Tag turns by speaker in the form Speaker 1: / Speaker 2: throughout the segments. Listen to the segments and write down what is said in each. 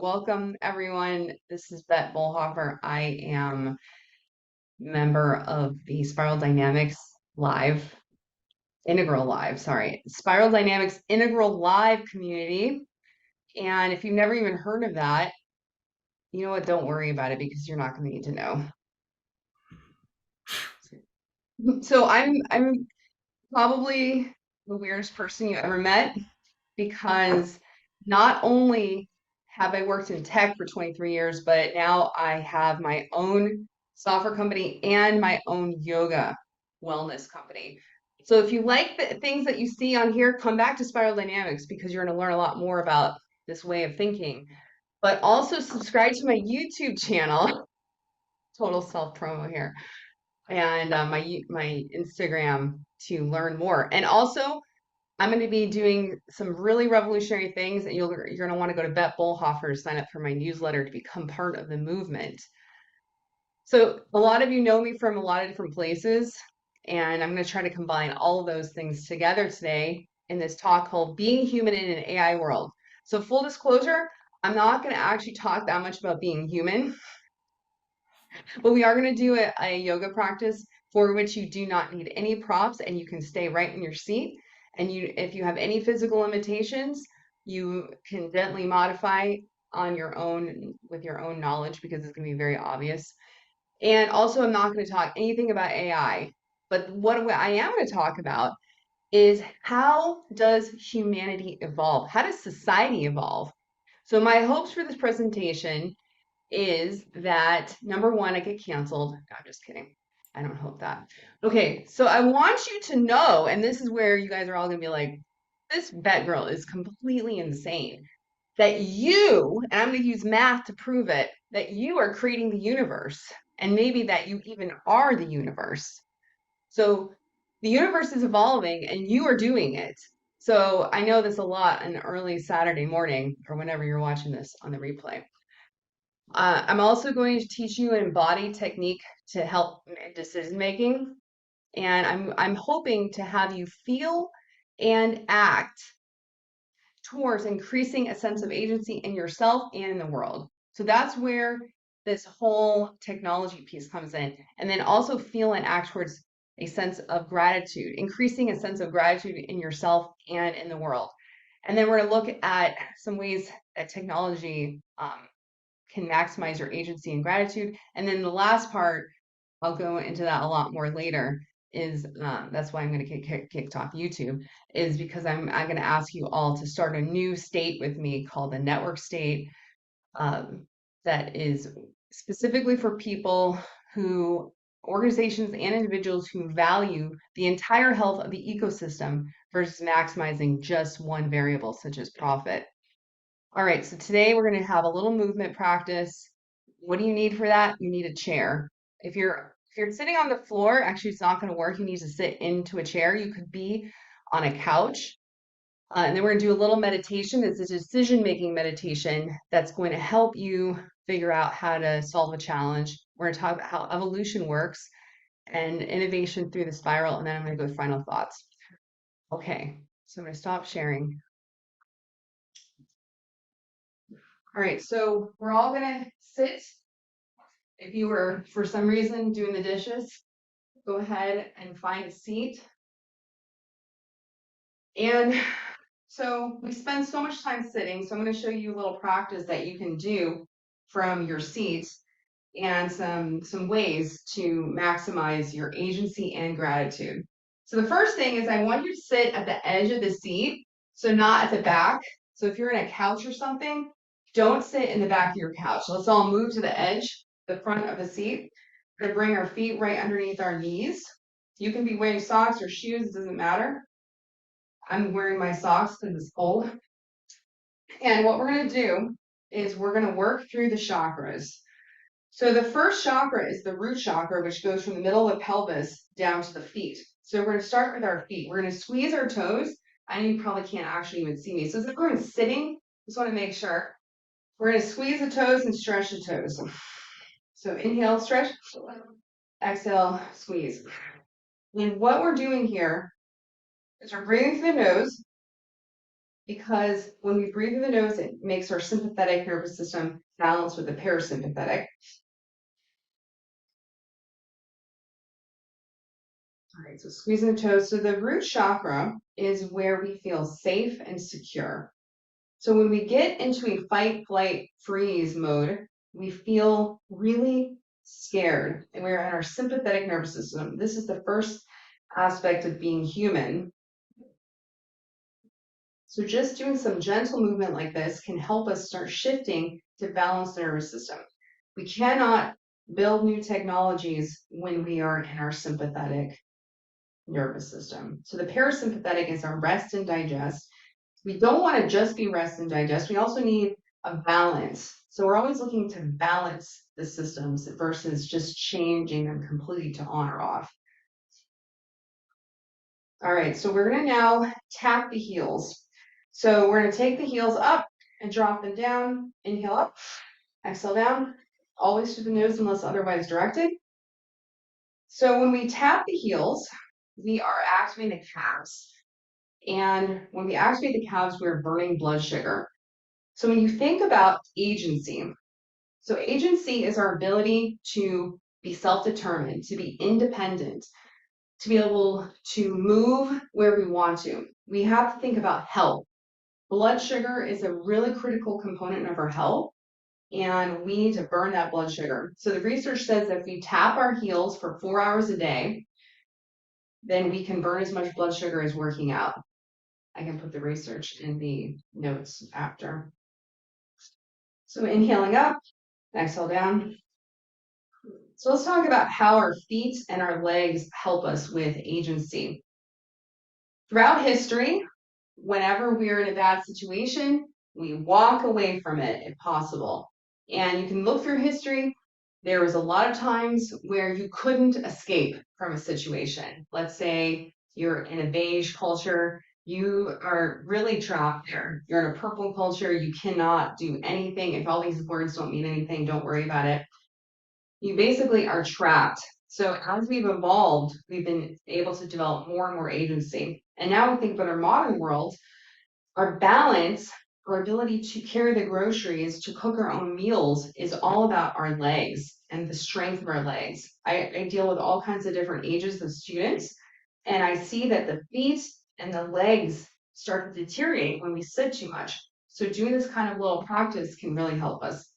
Speaker 1: welcome everyone. This is Bett Bollhoefer. I am member of the Spiral Dynamics Integral Live community. And if you've never even heard of that, you know what? Don't worry about it because you're not going to need to know. So I'm probably the weirdest person you ever met because not only have I worked in tech for 23 years, but now I have my own software company and my own yoga wellness company. So if you like the things that you see on here, come back to Spiral Dynamics because you're going to learn a lot more about this way of thinking. But also subscribe to my YouTube channel, total self promo here, and my Instagram to learn more. And also, I'm going to be doing some really revolutionary things, and you're going to want to go to Bett Bollhoefer to sign up for my newsletter to become part of the movement. So a lot of you know me from a lot of different places, and I'm going to try to combine all of those things together today in this talk called Being Human in an AI World. So full disclosure, I'm not going to actually talk that much about being human, but we are going to do a yoga practice for which you do not need any props and you can stay right in your seat. And if you have any physical limitations, you can gently modify on your own with your own knowledge because it's going to be very obvious. And also, I'm not going to talk anything about AI, but what I am going to talk about is how does humanity evolve? How does society evolve? So my hopes for this presentation is that number one, I get canceled. No, I'm just kidding. I don't hope that. Okay, so I want you to know, and this is where you guys are all gonna be like, this Bett girl is completely insane. That you, and I'm gonna use math to prove it, that you are creating the universe, and maybe that you even are the universe. So the universe is evolving and you are doing it. So I know this a lot on early Saturday morning or whenever you're watching this on the replay. I'm also going to teach you an embodied technique to help decision making, and I'm hoping to have you feel and act towards increasing a sense of agency in yourself and in the world. So that's where this whole technology piece comes in, and then also feel and act towards a sense of gratitude, increasing a sense of gratitude in yourself and in the world. And then we're going to look at some ways that technology can maximize your agency and gratitude. And then the last part, I'll go into that a lot more later, is that's why I'm going to get kicked off YouTube, is because I'm going to ask you all to start a new state with me called the network state um, that is specifically for people who, organizations and individuals who value the entire health of the ecosystem versus maximizing just one variable, such as profit. All right, so today we're going to have a little movement practice. What do you need for that? You need a chair. If you're sitting on the floor, actually it's not going to work. You need to sit into a chair. You could be on a couch. And then we're going to do a little meditation. It's a decision-making meditation that's going to help you figure out how to solve a challenge. We're going to talk about how evolution works and innovation through the spiral, and then I'm going to go with final thoughts. Okay, so I'm going to stop sharing. All right, so we're all going to sit. If you were, for some reason, doing the dishes, go ahead and find a seat. And so we spend so much time sitting, so I'm going to show you a little practice that you can do from your seat and some ways to maximize your agency and gratitude. So the first thing is I want you to sit at the edge of the seat, so not at the back. So if you're in a couch or something, don't sit in the back of your couch. Let's all move to the edge, the front of the seat. We're going to bring our feet right underneath our knees. You can be wearing socks or shoes, it doesn't matter. I'm wearing my socks because it's cold. And what we're going to do is we're going to work through the chakras. So the first chakra is the root chakra, which goes from the middle of the pelvis down to the feet. So we're going to start with our feet. We're going to squeeze our toes. I know you probably can't actually even see me. So if we're sitting, just want to make sure. We're going to squeeze the toes and stretch the toes. So inhale, stretch. Exhale, squeeze. And what we're doing here is we're breathing through the nose, because when we breathe through the nose, it makes our sympathetic nervous system balance with the parasympathetic. All right, so squeezing the toes. So the root chakra is where we feel safe and secure. So when we get into a fight, flight, freeze mode, we feel really scared and we're in our sympathetic nervous system. This is the first aspect of being human. So just doing some gentle movement like this can help us start shifting to balance the nervous system. We cannot build new technologies when we are in our sympathetic nervous system. So the parasympathetic is our rest and digest. We don't want to just be rest and digest. We also need a balance. So we're always looking to balance the systems versus just changing them completely to on or off. All right, so we're going to now tap the heels. So we're going to take the heels up and drop them down. Inhale up, exhale down, always through the nose unless otherwise directed. So when we tap the heels, we are activating the calves. And when we activate the calves, we're burning blood sugar. So when you think about agency, so agency is our ability to be self-determined, to be independent, to be able to move where we want to. We have to think about health. Blood sugar is a really critical component of our health, and we need to burn that blood sugar. So the research says that if we tap our heels for 4 hours a day, then we can burn as much blood sugar as working out. I can put the research in the notes after. So inhaling up, exhale down. So let's talk about how our feet and our legs help us with agency. Throughout history, whenever we're in a bad situation, we walk away from it if possible. And you can look through history, there was a lot of times where you couldn't escape from a situation. Let's say you're in a beige culture, you are really trapped there. You're in a purple culture, you cannot do anything. If all these words don't mean anything, don't worry about it. You basically are trapped. So as we've evolved, we've been able to develop more and more agency. And now we think about our modern world, our balance, our ability to carry the groceries, to cook our own meals is all about our legs and the strength of our legs. I deal with all kinds of different ages of students, and I see that the feet and the legs start to deteriorate when we sit too much. So doing this kind of little practice can really help us.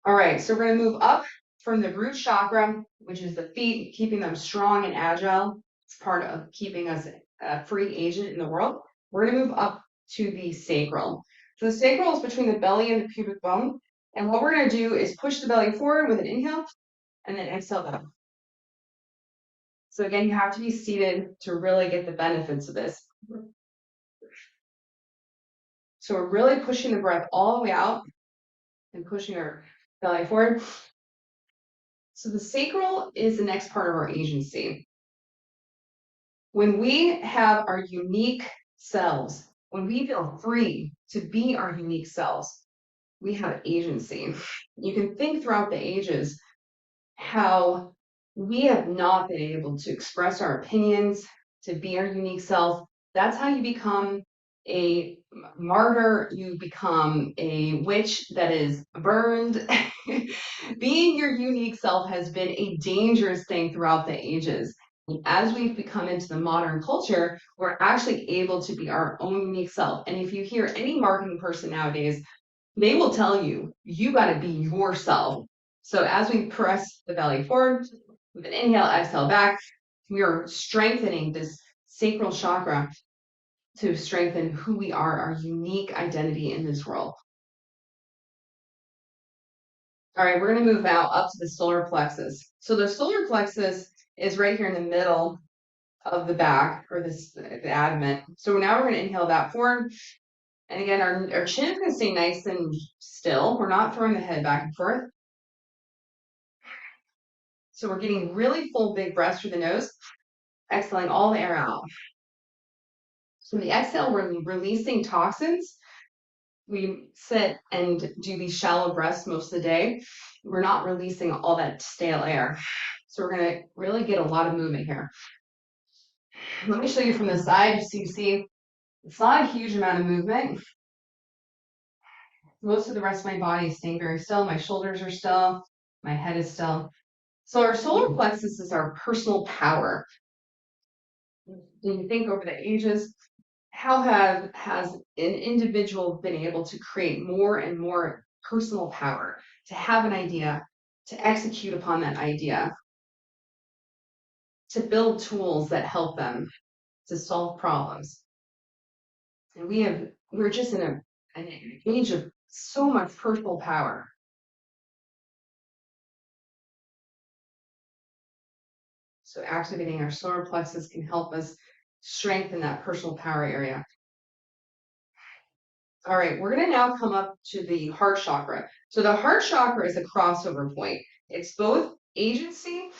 Speaker 1: All right, so we're going to move up from the root chakra, which is the feet, keeping them strong and agile. It's part of keeping us a free agent in the world. We're going to move up to the sacral. So the sacral is between the belly and the pubic bone. And what we're going to do is push the belly forward with an inhale and then exhale down. So again, you have to be seated to really get the benefits of this. So we're really pushing the breath all the way out and pushing our belly forward. So the sacral is the next part of our agency. When we have our unique selves, when we feel free to be our unique selves, we have agency. You can think throughout the ages how we have not been able to express our opinions, to be our unique self. That's how you become a martyr, you become a witch that is burned. Being your unique self has been a dangerous thing throughout the ages. As we've become into the modern culture, we're actually able to be our own unique self. And if you hear any marketing person nowadays, they will tell you, you got to be yourself. So as we press the belly forward, with an inhale, exhale back, we are strengthening this sacral chakra to strengthen who we are, our unique identity in this world. All right, we're going to move now up to the solar plexus. So the solar plexus is right here in the middle of the back, or the abdomen. So now we're going to inhale that forward. And again, our chin is going to stay nice and still. We're not throwing the head back and forth. So we're getting really full, big breaths through the nose, exhaling all the air out. So the exhale, we're releasing toxins. We sit and do these shallow breaths most of the day. We're not releasing all that stale air. So we're going to really get a lot of movement here. Let me show you from the side so you see It's not a huge amount of movement. Most of the rest of my body is staying very still. My shoulders are still, my head is still. So our solar plexus is our personal power. When you think over the ages, how has an individual been able to create more and more personal power, to have an idea, to execute upon that idea, to build tools that help them to solve problems. And we're just in an age of so much personal power. So activating our solar plexus can help us strengthen that personal power area. All right, we're going to now come up to the heart chakra. So the heart chakra is a crossover point. It's both agency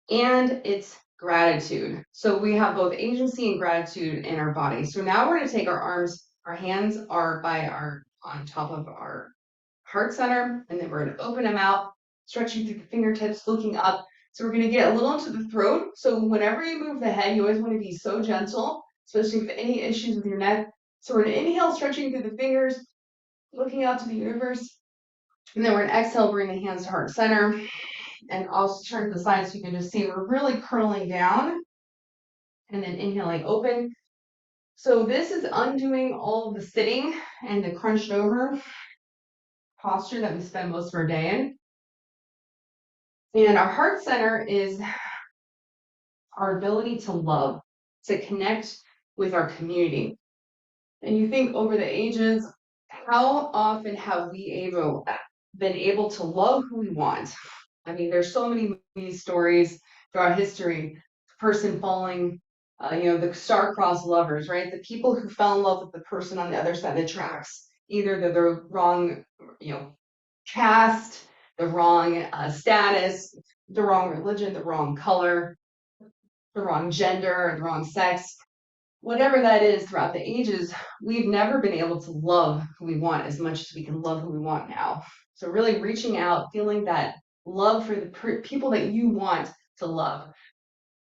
Speaker 1: and it's gratitude. So we have both agency and gratitude in our body. So now we're going to take our arms, our hands are on top of our heart center, and then we're going to open them out, stretching through the fingertips, looking up. So we're going to get a little into the throat. So whenever you move the head, you always want to be so gentle, especially if any issues with your neck. So we're going to inhale, stretching through the fingers, looking out to the universe. And then we're going to exhale, bring the hands to heart center. And I'll turn to the side so you can just see we're really curling down and then inhaling open. So this is undoing all of the sitting and the crunched over posture that we spend most of our day in. And our heart center is our ability to love, to connect with our community. And you think over the ages, how often have we been able to love who we want? I mean, there's so many movie stories throughout history. The person falling, the star-crossed lovers, right? The people who fell in love with the person on the other side of the tracks. Either they're the wrong, caste, the wrong status, the wrong religion, the wrong color, the wrong gender, the wrong sex. Whatever that is throughout the ages, we've never been able to love who we want as much as we can love who we want now. So really reaching out, feeling that love for the people that you want to love.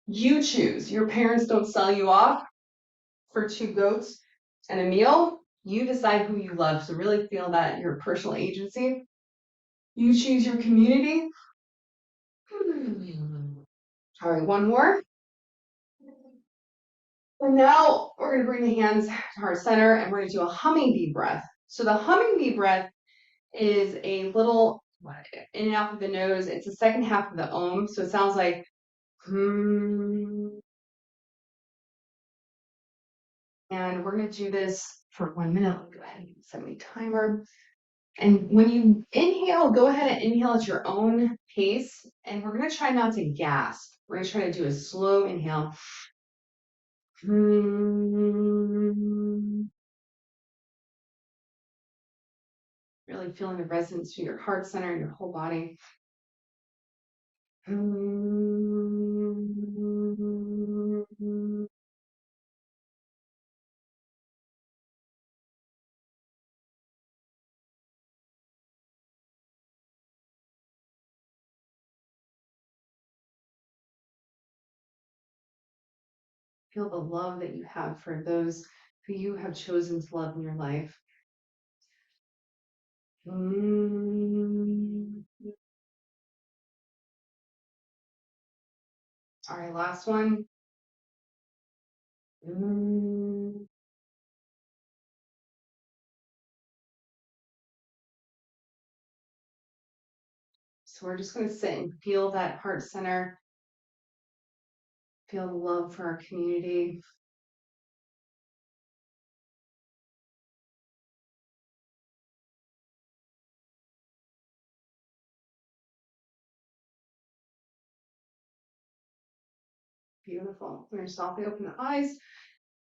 Speaker 1: You choose. Your parents don't sell you off for 2 goats and a meal. You decide who you love. So really feel that your personal agency. You choose your community. All right, one more. And now we're going to bring the hands to heart center and we're going to do a humming bee breath. So the humming bee breath is a little in and out of the nose. It's the second half of the om. So it sounds like hmm. And we're going to do this for 1 minute. I'll go ahead and set my timer. And when you inhale, go ahead and inhale at your own pace. And we're going to try not to gasp. We're going to try to do a slow inhale. Really feeling the resonance through your heart center and your whole body. Feel the love that you have for those who you have chosen to love in your life. All right, last one. So we're just going to sit and feel that heart center, feel the love for our community. Beautiful. We're going to softly open the eyes.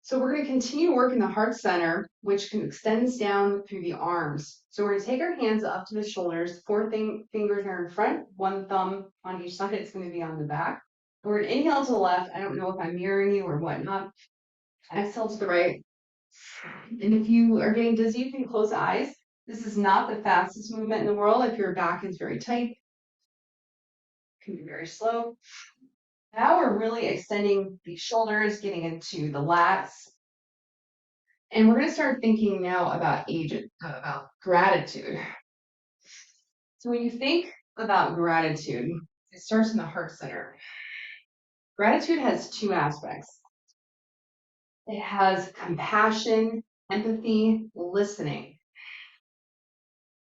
Speaker 1: So we're going to continue working the heart center, which extends down through the arms. So we're going to take our hands up to the shoulders. 4 fingers are in front, 1 thumb on each side. It's going to be on the back. We're going to inhale to the left. I don't know if I'm mirroring you or whatnot. Exhale to the right. And if you are getting dizzy, you can close the eyes. This is not the fastest movement in the world. If your back is very tight, it can be very slow. Now we're really extending the shoulders, getting into the lats. And we're going to start thinking now about gratitude. So when you think about gratitude, it starts in the heart center. Gratitude has two aspects. It has compassion, empathy, listening.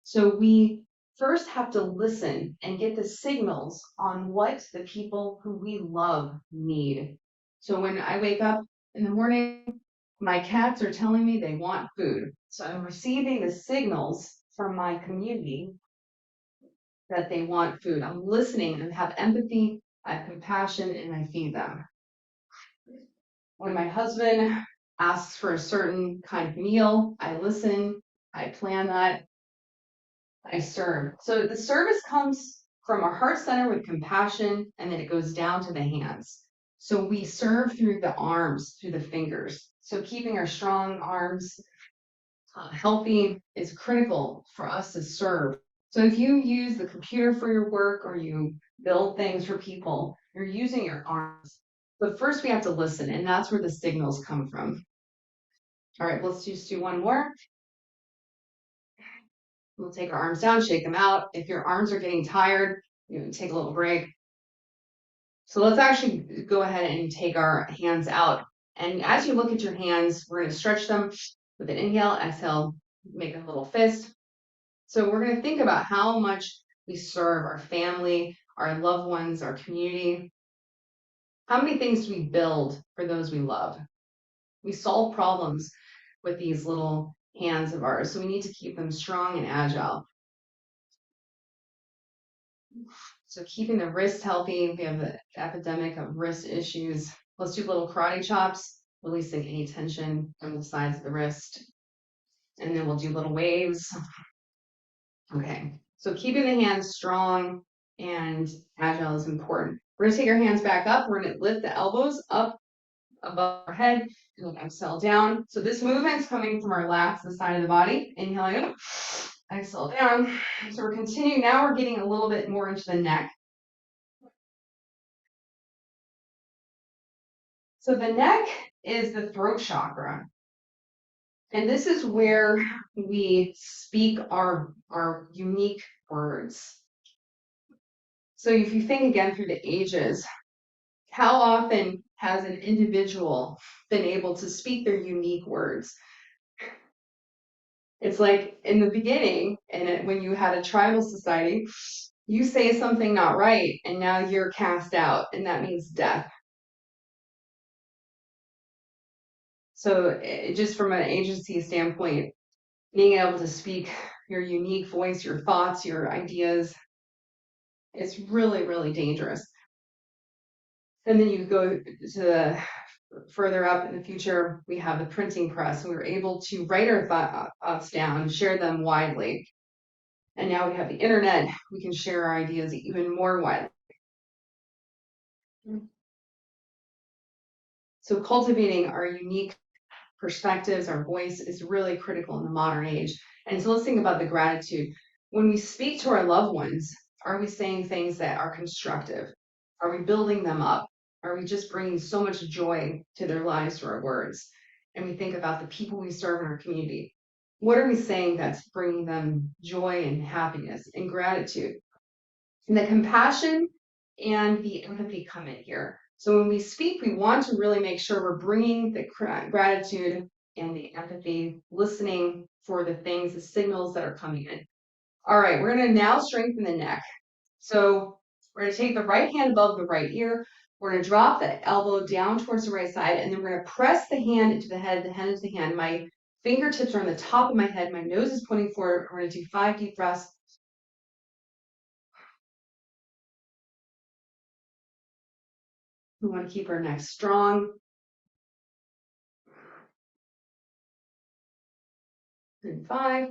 Speaker 1: So we first have to listen and get the signals on what the people who we love need. So when I wake up in the morning, my cats are telling me they want food. So I'm receiving the signals from my community that they want food. I'm listening and have empathy, I have compassion, and I feed them. When my husband asks for a certain kind of meal, I listen, I plan that, I serve. So the service comes from our heart center with compassion, and then it goes down to the hands. So we serve through the arms, through the fingers. So keeping our strong arms healthy is critical for us to serve. So if you use the computer for your work or you build things for people, you're using your arms. But first we have to listen, and that's where the signals come from. All right, let's just do one more. We'll take our arms down, shake them out. If your arms are getting tired, take a little break. So let's actually go ahead and take our hands out. And as you look at your hands, we're going to stretch them with an inhale, exhale, make a little fist. So we're going to think about how much we serve our family, our loved ones, our community. How many things do we build for those we love? We solve problems with these little hands of ours, so we need to keep them strong and agile. So keeping the wrist healthy, we have the epidemic of wrist issues. Let's do little karate chops, releasing any tension from the sides of the wrist. And then we'll do little waves. Okay, so keeping the hands strong and agile is important. We're gonna take our hands back up. We're gonna lift the elbows up above our head and then exhale down. So this movement's coming from our lats, the side of the body. Inhaling up, exhale down. So we're continuing. Now we're getting a little bit more into the neck. So the neck is the throat chakra. And this is where we speak our unique words. So if you think again through the ages, how often has an individual been able to speak their unique words? It's like in the beginning, and when you had a tribal society, you say something not right, and now you're cast out, and that means death. So just from an agency standpoint, being able to speak your unique voice, your thoughts, your ideas, it's really, really dangerous. And then you go to the further up in the future, we have the printing press, and we were able to write our thoughts down, share them widely. And now we have the internet, we can share our ideas even more widely. So cultivating our unique perspectives, our voice is really critical in the modern age. And so let's think about the gratitude. When we speak to our loved ones, are we saying things that are constructive? Are we building them up? Are we just bringing so much joy to their lives through our words? And we think about the people we serve in our community. What are we saying that's bringing them joy and happiness and gratitude? And the compassion and the empathy come in here. So when we speak, we want to really make sure we're bringing the gratitude and the empathy, listening for the things, the signals that are coming in. All right, we're going to now strengthen the neck. So we're going to take the right hand above the right ear. We're going to drop the elbow down towards the right side, and then we're going to press the hand into the head into the hand. My fingertips are on the top of my head. My nose is pointing forward. We're going to do 5 deep breaths. We want to keep our neck strong. And 5.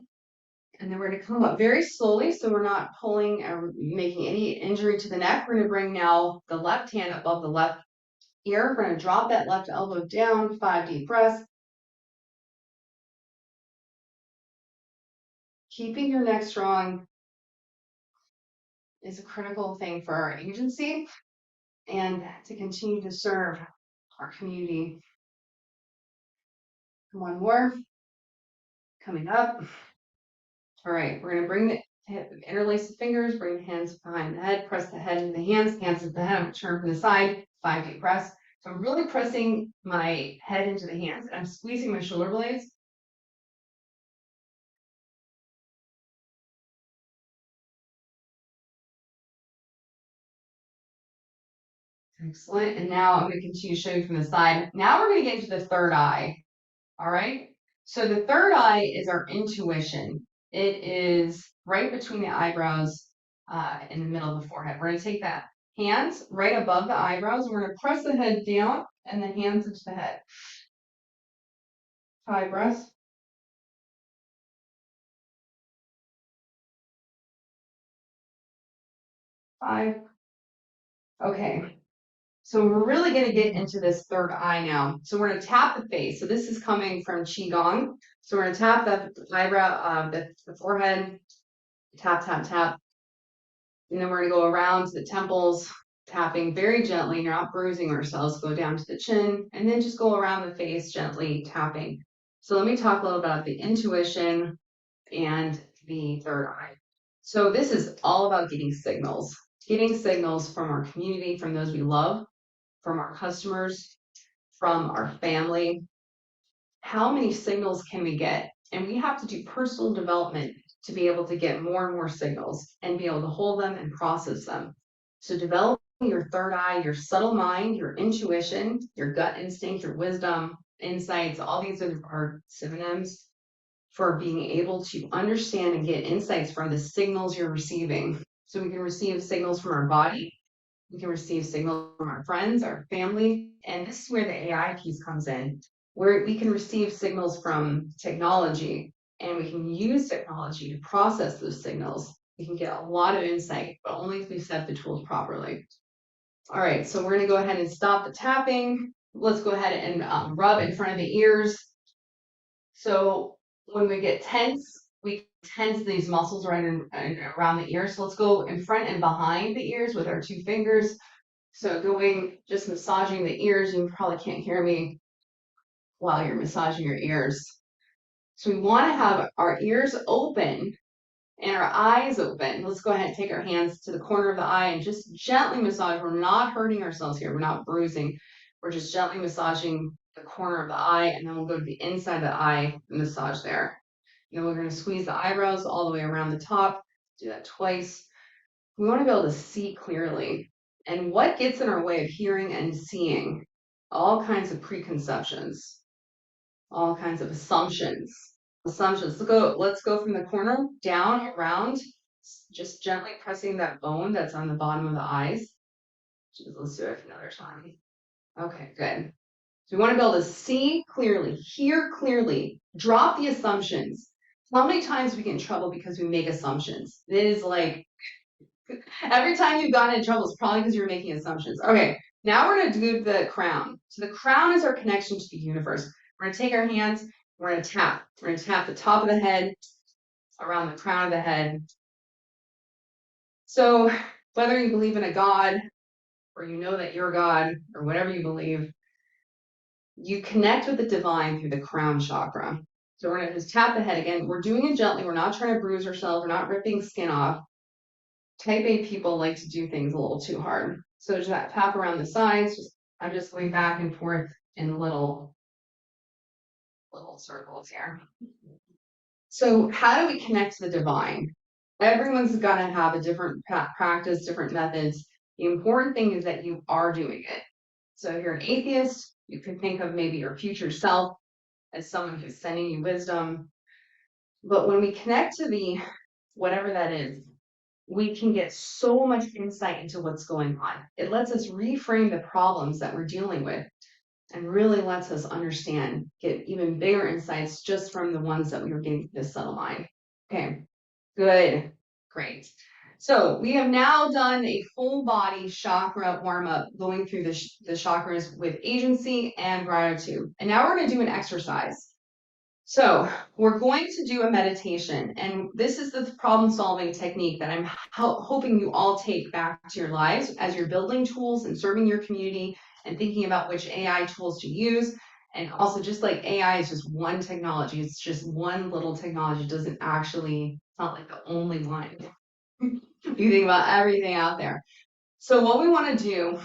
Speaker 1: And then we're going to come up very slowly so we're not pulling or making any injury to the neck. We're going to bring now the left hand above the left ear. We're going to drop that left elbow down, 5 deep breaths. Keeping your neck strong is a critical thing for our agency and to continue to serve our community. One more. coming up. All right, we're gonna bring the interlace the fingers, bring the hands behind the head, press the head into the hands, hands into the head. I'm gonna turn from the side, 5 deep press. So I'm really pressing my head into the hands. I'm squeezing my shoulder blades. Excellent. And now I'm going to continue to show you from the side. Now we're going to get into the third eye. All right. So the third eye is our intuition. It is right between the eyebrows in the middle of the forehead. We're going to take that hands right above the eyebrows. And we're going to press the head down and the hands into the head. 5 breaths. 5. Okay. So we're really going to get into this third eye now. So we're going to tap the face. So this is coming from Qigong. So we're going to tap the eyebrow, the forehead, tap, tap, tap. And then we're going to go around to the temples, tapping very gently. You're not bruising ourselves. Go down to the chin and then just go around the face, gently tapping. So let me talk a little about the intuition and the third eye. So this is all about getting signals from our community, from those we love, from our customers, from our family. How many signals can we get? And we have to do personal development to be able to get more and more signals and be able to hold them and process them. So developing your third eye, your subtle mind, your intuition, your gut instinct, your wisdom, insights, all these are synonyms for being able to understand and get insights from the signals you're receiving. So we can receive signals from our body, we can receive signals from our friends, our family, and this is where the AI piece comes in, where we can receive signals from technology, and we can use technology to process those signals. We can get a lot of insight, but only if we set the tools properly. All right, so we're going to go ahead and stop the tapping. Let's go ahead and rub in front of the ears. So when we get tense, we tense these muscles right around the ears. So let's go in front and behind the ears with our 2 fingers. So going, just massaging the ears. You probably can't hear me while you're massaging your ears. So we want to have our ears open and our eyes open. Let's go ahead and take our hands to the corner of the eye and just gently massage. We're not hurting ourselves here. We're not bruising. We're just gently massaging the corner of the eye, and then we'll go to the inside of the eye and massage there. And then we're going to squeeze the eyebrows all the way around the top. Do that twice. We want to be able to see clearly. And what gets in our way of hearing and seeing? All kinds of preconceptions, all kinds of assumptions. Let's go from the corner down around, just gently pressing that bone that's on the bottom of the eyes. Let's do it another time. Okay, good. So we want to be able to see clearly, hear clearly, drop the assumptions. How many times we get in trouble because we make assumptions? It is like every time you've gotten in trouble, it's probably because you're making assumptions. Okay, now we're going to do the crown. So the crown is our connection to the universe. We're going to take our hands, we're going to tap. We're going to tap the top of the head, around the crown of the head. So whether you believe in a God, or you know that you're God, or whatever you believe, you connect with the divine through the crown chakra. So we're going to just tap the head again. We're doing it gently. We're not trying to bruise ourselves. We're not ripping skin off. Type A people like to do things a little too hard. So just that tap around the sides. I'm just going back and forth in little circles here. So how do we connect to the divine? Everyone's going to have a different practice, different methods. The important thing is that you are doing it. So if you're an atheist, you can think of maybe your future self as someone who's sending you wisdom. But when we connect to the whatever that is, we can get so much insight into what's going on. It lets us reframe the problems that we're dealing with and really lets us understand, get even bigger insights just from the ones that we were getting this subtle mind. Okay, good, great. So we have now done a full body chakra warm up, going through the chakras with agency and gratitude. And now we're going to do an exercise. So we're going to do a meditation, and this is the problem-solving technique that I'm hoping you all take back to your lives as you're building tools and serving your community and thinking about which AI tools to use And also, just like AI is just one technology, it's just one little technology. It doesn't actually, it's not like the only one. You think about everything out there. So, what we want to do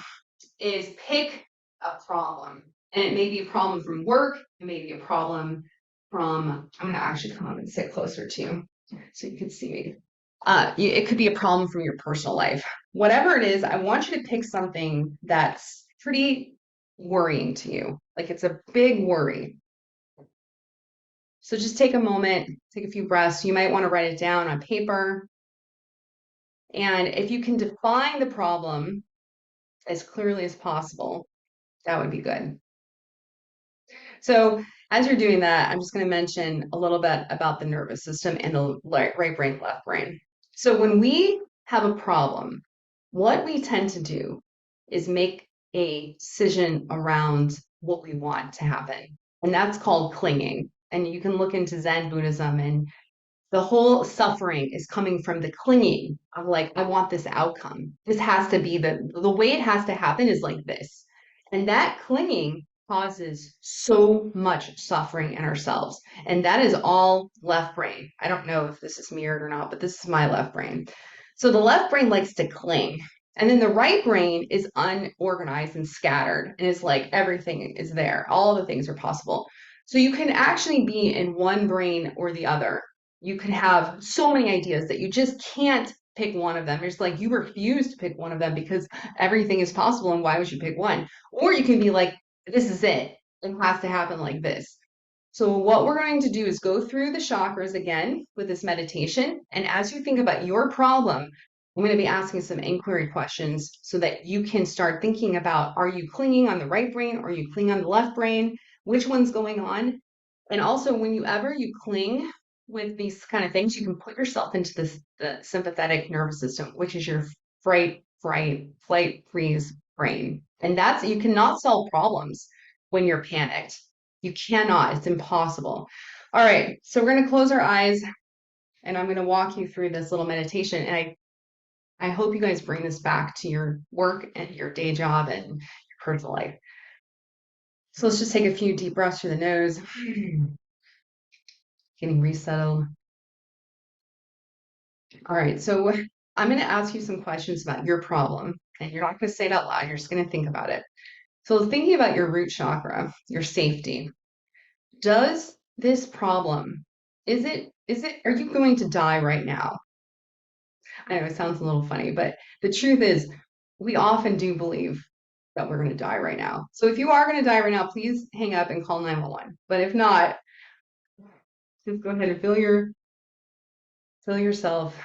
Speaker 1: is pick a problem. And it may be a problem from work, it may be a problem from, I'm going to actually come up and sit closer to you so you can see me. It could be a problem from your personal life. Whatever it is, I want you to pick something that's pretty worrying to you. Like it's a big worry. So just take a moment, take a few breaths. You might want to write it down on paper. And if you can define the problem as clearly as possible, that would be good. So as you're doing that, I'm just going to mention a little bit about the nervous system and the right brain, left brain. So when we have a problem, what we tend to do is make a decision around what we want to happen. And that's called clinging. And you can look into Zen Buddhism, and the whole suffering is coming from the clinging of like, I want this outcome. This has to be the way it has to happen is like this. And that clinging causes so much suffering in ourselves. And that is all left brain. I don't know if this is mirrored or not, but this is my left brain. So the left brain likes to cling. And then the right brain is unorganized and scattered and it's like everything is there. All the things are possible. So you can actually be in one brain or the other. You can have so many ideas that you just can't pick one of them. It's like you refuse to pick one of them because everything is possible and why would you pick one? Or you can be like, this is it. It has to happen like this. So what we're going to do is go through the chakras again with this meditation. And as you think about your problem, I'm going to be asking some inquiry questions so that you can start thinking about, are you clinging on the right brain? Or are you clinging on the left brain? Which one's going on? And also whenever you cling with these kind of things, you can put yourself into the sympathetic nervous system, which is your flight, freeze brain. And that's, you cannot solve problems when you're panicked. You cannot, it's impossible. All right, so we're going to close our eyes and I'm going to walk you through this little meditation. And I hope you guys bring this back to your work and your day job and your personal life. So let's just take a few deep breaths through the nose, getting resettled. All right, so I'm going to ask you some questions about your problem, and you're not going to say it out loud, you're just going to think about it. So, thinking about your root chakra, your safety, does this problem, are you going to die right now? I know it sounds a little funny, but the truth is, we often do believe that we're going to die right now. So, if you are going to die right now, please hang up and call 911. But if not, just go ahead and feel yourself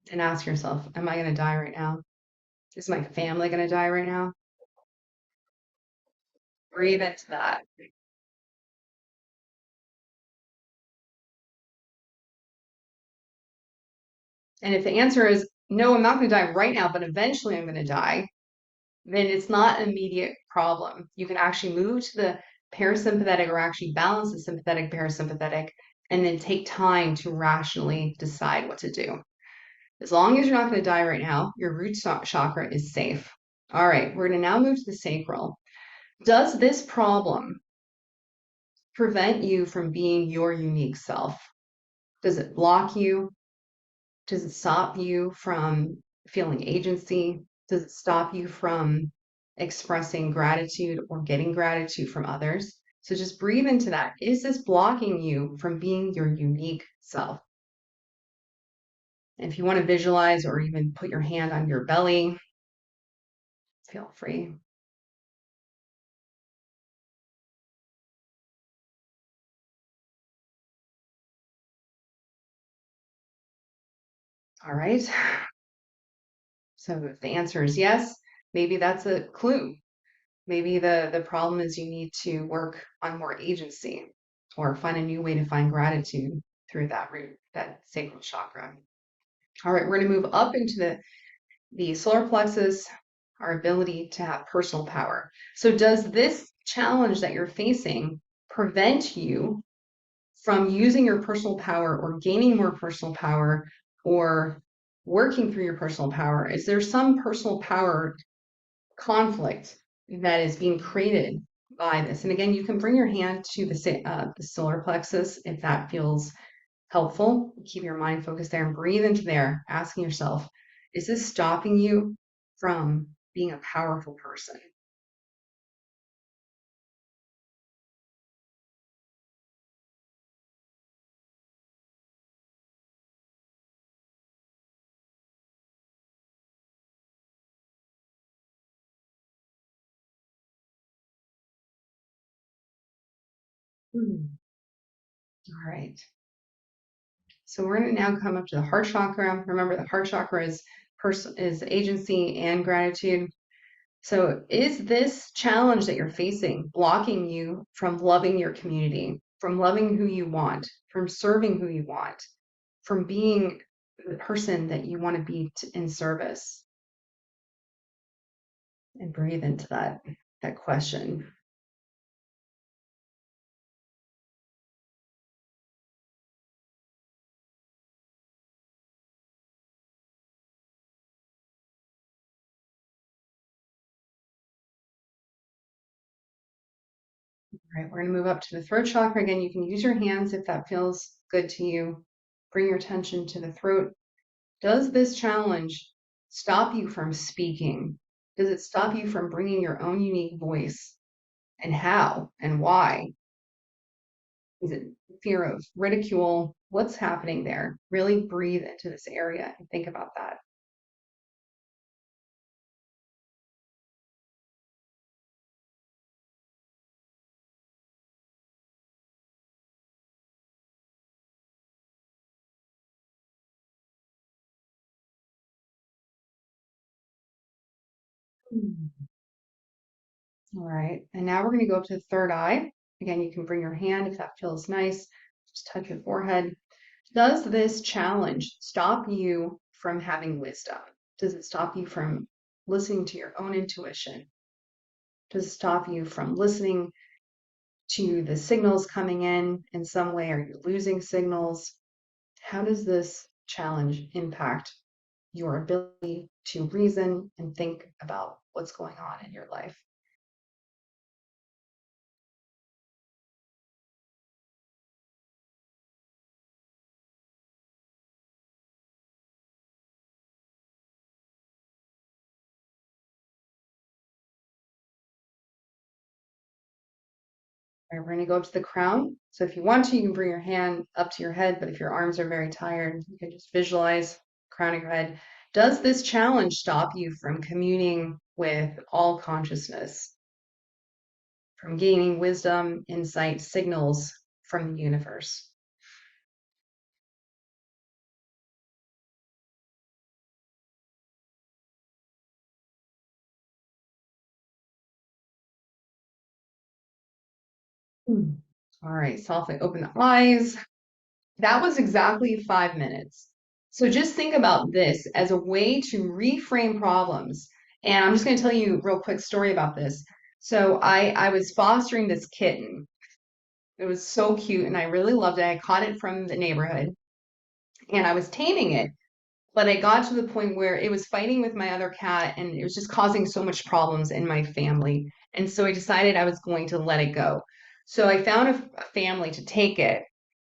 Speaker 1: and ask yourself, am I going to die right now? Is my family going to die right now? Breathe into that. And if the answer is no, I'm not going to die right now, but eventually I'm going to die, then it's not an immediate problem. You can actually move to the parasympathetic or actually balance the sympathetic parasympathetic and then take time to rationally decide what to do. As long as you're not going to die right now, your root chakra is safe. All right, we're going to now move to the sacral. Does this problem prevent you from being your unique self? Does it block you? Does it stop you from feeling agency? Does it stop you from expressing gratitude or getting gratitude from others? So just breathe into that. Is this blocking you from being your unique self? And if you want to visualize or even put your hand on your belly, feel free. All right. So if the answer is yes, maybe that's a clue. Maybe the problem is you need to work on more agency or find a new way to find gratitude through that root, that sacral chakra. All right, we're going to move up into the solar plexus, our ability to have personal power. So does this challenge that you're facing prevent you from using your personal power or gaining more personal power or working through your personal power? Is there some personal power conflict that is being created by this. And again, you can bring your hand to the solar plexus if that feels helpful. Keep your mind focused there and breathe into there, asking yourself, is this stopping you from being a powerful person? Hmm. All right. So we're going to now come up to the heart chakra. Remember, the heart chakra is agency and gratitude. So is this challenge that you're facing blocking you from loving your community, from loving who you want, from serving who you want, from being the person that you want to be in service? And breathe into that question. All right, we're going to move up to the throat chakra. Again, you can use your hands if that feels good to you. Bring your attention to the throat. Does this challenge stop you from speaking? Does it stop you from bringing your own unique voice? And how and why? Is it fear of ridicule? What's happening there? Really breathe into this area and think about that. Hmm. All right, and now we're going to go up to the third eye. Again, you can bring your hand if that feels nice. Just touch your forehead. Does this challenge stop you from having wisdom? Does it stop you from listening to your own intuition? Does it stop you from listening to the signals coming in some way? Are you losing signals? How does this challenge impact your ability to reason and think about what's going on in your life? All right, we're going to go up to the crown. So if you want to, you can bring your hand up to your head, but if your arms are very tired, you can just visualize crowning your head. Does this challenge stop you from communing with all consciousness, from gaining wisdom, insight, signals from the universe? Hmm. All right, softly open the eyes. That was exactly 5 minutes. So just think about this as a way to reframe problems. And I'm just going to tell you a real quick story about this. So I was fostering this kitten. It was so cute and I really loved it. I caught it from the neighborhood and I was taming it. But I got to the point where it was fighting with my other cat and it was just causing so much problems in my family. And so I decided I was going to let it go. So I found a family to take it.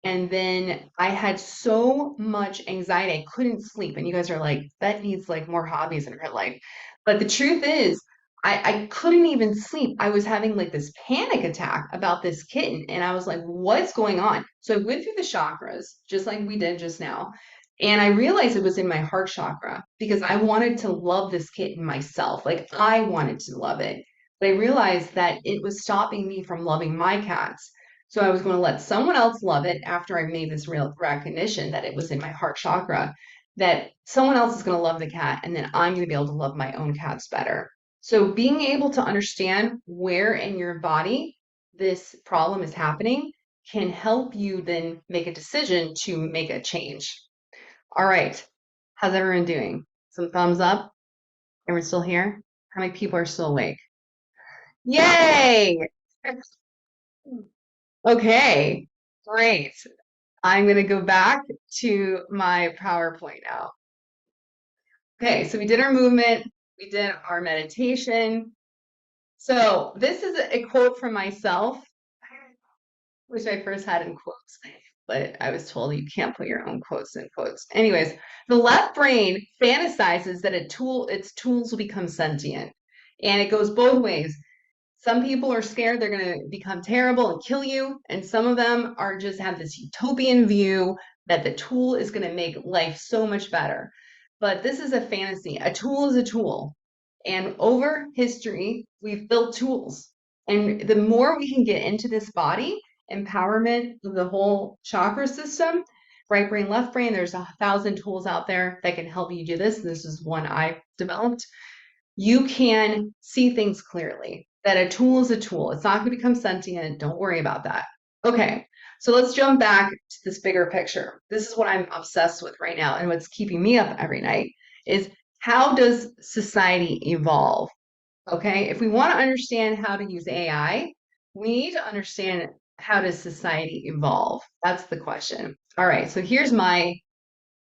Speaker 1: And then I had so much anxiety, I couldn't sleep. And you guys are like, that needs like more hobbies in her life. But the truth is, I couldn't even sleep. I was having like this panic attack about this kitten. And I was like, what's going on? So I went through the chakras, just like we did just now. And I realized it was in my heart chakra because I wanted to love this kitten myself. Like I wanted to love it. But I realized that it was stopping me from loving my cats. So I was going to let someone else love it after I made this real recognition that it was in my heart chakra, that someone else is going to love the cat, and then I'm going to be able to love my own cats better. So being able to understand where in your body this problem is happening can help you then make a decision to make a change. All right. How's everyone doing? Some thumbs up? Everyone still here? How many people are still awake? Yay! Okay, great. I'm going to go back to my PowerPoint now. Okay, so we did our movement, we did our meditation. So this is a quote from myself, which I first had in quotes, but I was told you can't put your own quotes in quotes. Anyways, the left brain fantasizes that its tools will become sentient. And it goes both ways. Some people are scared they're going to become terrible and kill you, and some of them are just have this utopian view that the tool is going to make life so much better. But this is a fantasy. A tool is a tool. And over history, we've built tools. And the more we can get into this body, empowerment of the whole chakra system, right brain, left brain, there's 1,000 tools out there that can help you do this. This is one I developed. You can see things clearly, that a tool is a tool. It's not going to become sentient. Don't worry about that. Okay, so let's jump back to this bigger picture. This is what I'm obsessed with right now, and what's keeping me up every night is how does society evolve? Okay, if we want to understand how to use AI, we need to understand how does society evolve? That's the question. All right, so here's my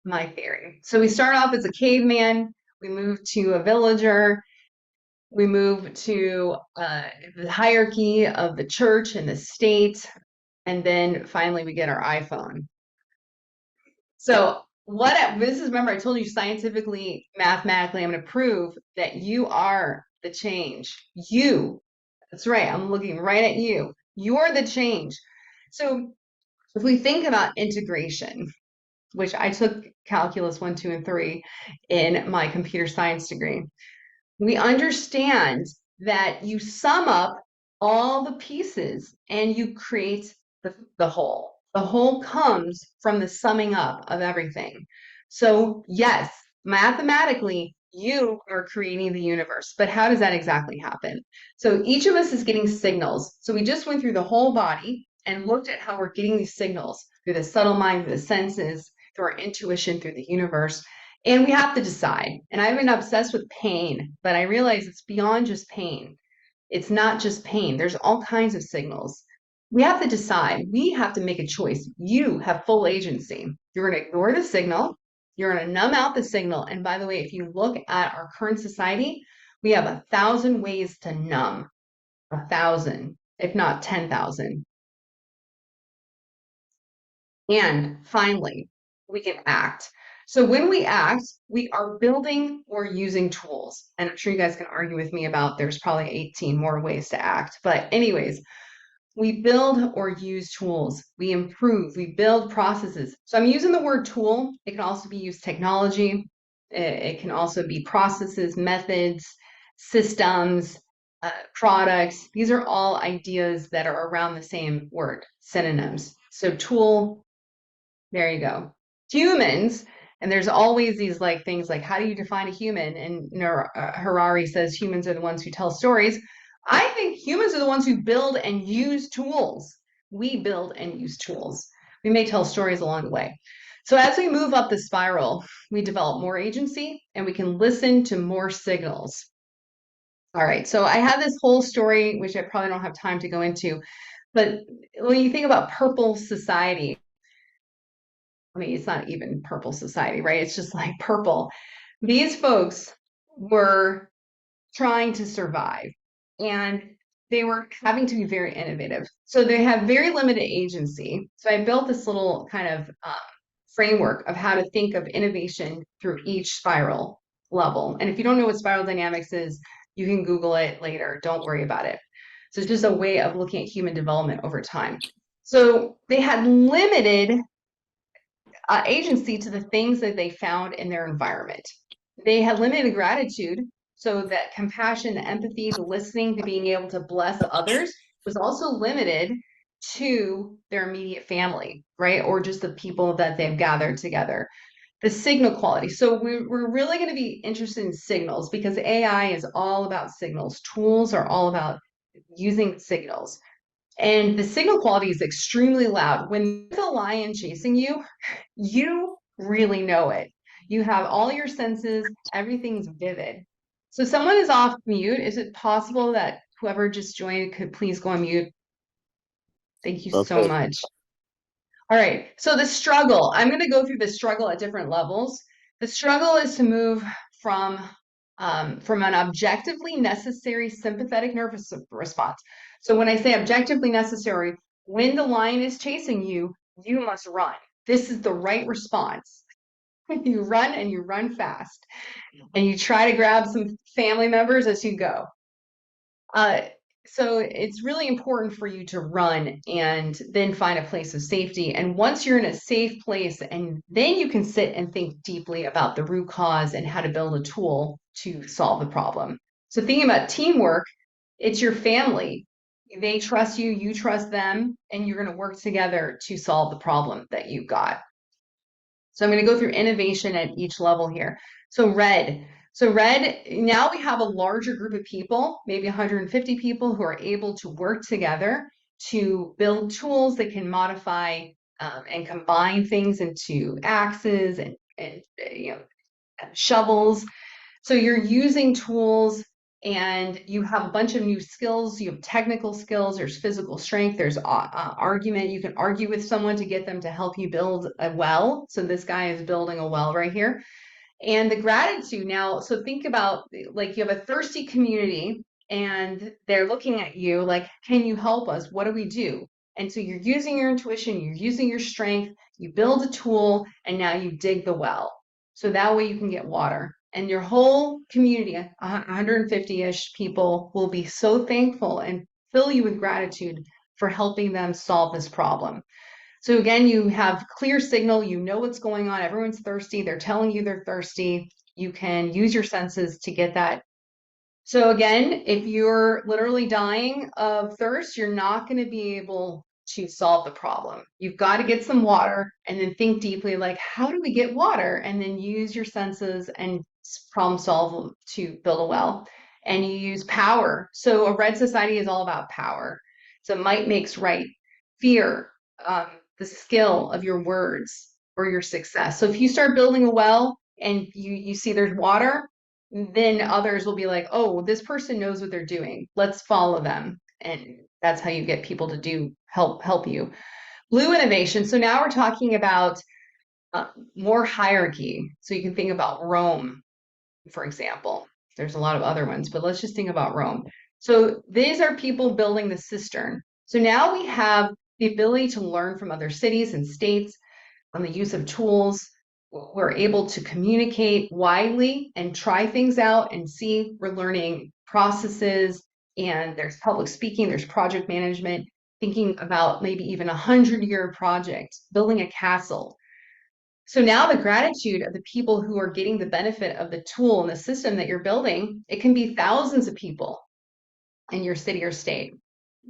Speaker 1: theory. So we start off as a caveman, we move to a villager, we move to the hierarchy of the church and the state, and then finally we get our iPhone. So this is, remember I told you scientifically, mathematically, I'm going to prove that you are the change. You, that's right, I'm looking right at you. You're the change. So if we think about integration, which I took calculus 1, 2, and 3 in my computer science degree, we understand that you sum up all the pieces and you create the whole. The whole comes from the summing up of everything. So, yes, mathematically, you are creating the universe. But how does that exactly happen? So, each of us is getting signals. So, we just went through the whole body and looked at how we're getting these signals through the subtle mind, through the senses, through our intuition, through the universe. And we have to decide. And I've been obsessed with pain, but I realize it's beyond just pain. It's not just pain. There's all kinds of signals. We have to decide. We have to make a choice. You have full agency. You're going to ignore the signal. You're going to numb out the signal. And by the way, if you look at our current society, we have 1,000 ways to numb. 1,000, if not 10,000. And finally, we can act. So when we act, we are building or using tools. And I'm sure you guys can argue with me about there's probably 18 more ways to act. But anyways, we build or use tools. We improve, we build processes. So I'm using the word tool. It can also be used technology. It can also be processes, methods, systems, products. These are all ideas that are around the same word, synonyms. So tool, there you go. Humans, and there's always these like things like how do you define a human? And Harari says humans are the ones who tell stories. I think humans are the ones who build and use tools. We build and use tools. We may tell stories along the way. So as we move up the spiral, we develop more agency and we can listen to more signals. All right, so I have this whole story, which I probably don't have time to go into, but when you think about purple society, I mean, it's not even purple society, right? It's just like purple. These folks were trying to survive and they were having to be very innovative. So they have very limited agency. So I built this little kind of framework of how to think of innovation through each spiral level. And if you don't know what spiral dynamics is, you can Google it later. Don't worry about it. So it's just a way of looking at human development over time. So they had limited agency to the things that they found in their environment. They had limited gratitude, so that compassion, the empathy, the listening, to being able to bless others was also limited to their immediate family, right? Or just the people that they've gathered together. The signal quality. So we're really going to be interested in signals because AI is all about signals. Tools are all about using signals. And the signal quality is extremely loud. When there's a lion chasing you, you really know it. You have all your senses, everything's vivid. So someone is off mute. Is it possible that whoever just joined could please go on mute? Thank you so
Speaker 2: Okay.
Speaker 1: much. All right. So the struggle, I'm going to go through the struggle at different levels. The struggle is to move from from an objectively necessary sympathetic nervous response. So when I say objectively necessary, when the lion is chasing you, you must run. This is the right response. You run and you run fast, and you try to grab some family members as you go. Uh, so it's really important for you to run and then find a place of safety. And once you're in a safe place, and then you can sit and think deeply about the root cause and how to build a tool to solve the problem. So thinking about teamwork, it's your family. They trust you, you trust them, and you're going to work together to solve the problem that you've got. So I'm going to go through innovation at each level here. So red. So red, now we have a larger group of people, maybe 150 people who are able to work together to build tools that can modify and combine things into axes and shovels. So you're using tools and you have a bunch of new skills. You have technical skills, there's physical strength, there's argument. You can argue with someone to get them to help you build a well. So this guy is building a well right here. And the gratitude now, so think about like you have a thirsty community and they're looking at you like, can you help us? What do we do? And so you're using your intuition, you're using your strength, you build a tool, and now you dig the well. So that way you can get water. And your whole community, 150-ish people, will be so thankful and fill you with gratitude for helping them solve this problem. So again, you have clear signal, you know what's going on, everyone's thirsty, they're telling you they're thirsty. You can use your senses to get that. So again, if you're literally dying of thirst, you're not going to be able to solve the problem. You've got to get some water and then think deeply like, how do we get water? And then use your senses and problem solve to build a well. And you use power. So a red society is all about power. So might makes right. Fear, the skill of your words or your success. So if you start building a well and you see there's water, then others will be like, oh, this person knows what they're doing. Let's follow them. And that's how you get people to do help you. Blue innovation. So now we're talking about more hierarchy. So you can think about Rome, for example. There's a lot of other ones, but let's just think about Rome. So these are people building the cistern. So now we have the ability to learn from other cities and states on the use of tools. We're able to communicate widely and try things out and see. We're learning processes, and there's public speaking, there's project management, thinking about maybe even 100-year project, building a castle. So now the gratitude of the people who are getting the benefit of the tool and the system that you're building, it can be thousands of people in your city or state.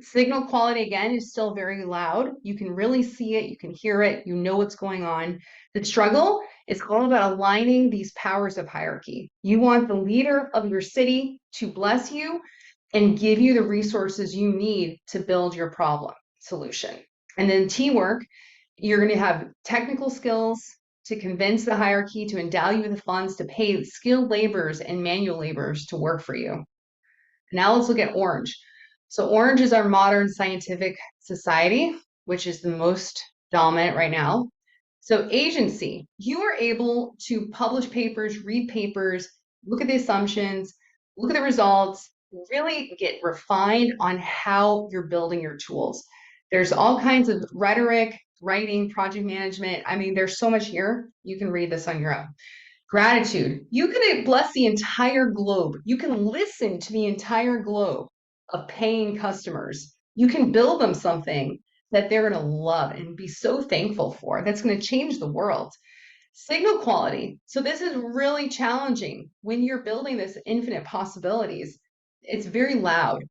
Speaker 1: Signal quality, again, is still very loud. You can really see it, you can hear it, you know what's going on. The struggle is all about aligning these powers of hierarchy. You want the leader of your city to bless you and give you the resources you need to build your problem solution. And then teamwork, you're going to have technical skills to convince the hierarchy to endow you with the funds to pay skilled laborers and manual laborers to work for you. Now let's look at orange. So orange is our modern scientific society, which is the most dominant right now. So agency, you are able to publish papers, read papers, look at the assumptions, look at the results, really get refined on how you're building your tools. There's all kinds of rhetoric, writing, project management. I mean, there's so much here. You can read this on your own. Gratitude. You can bless the entire globe. You can listen to the entire globe of paying customers. You can build them something that they're going to love and be so thankful for. That's going to change the world. Signal quality. So this is really challenging when you're building this infinite possibilities. It's very loud.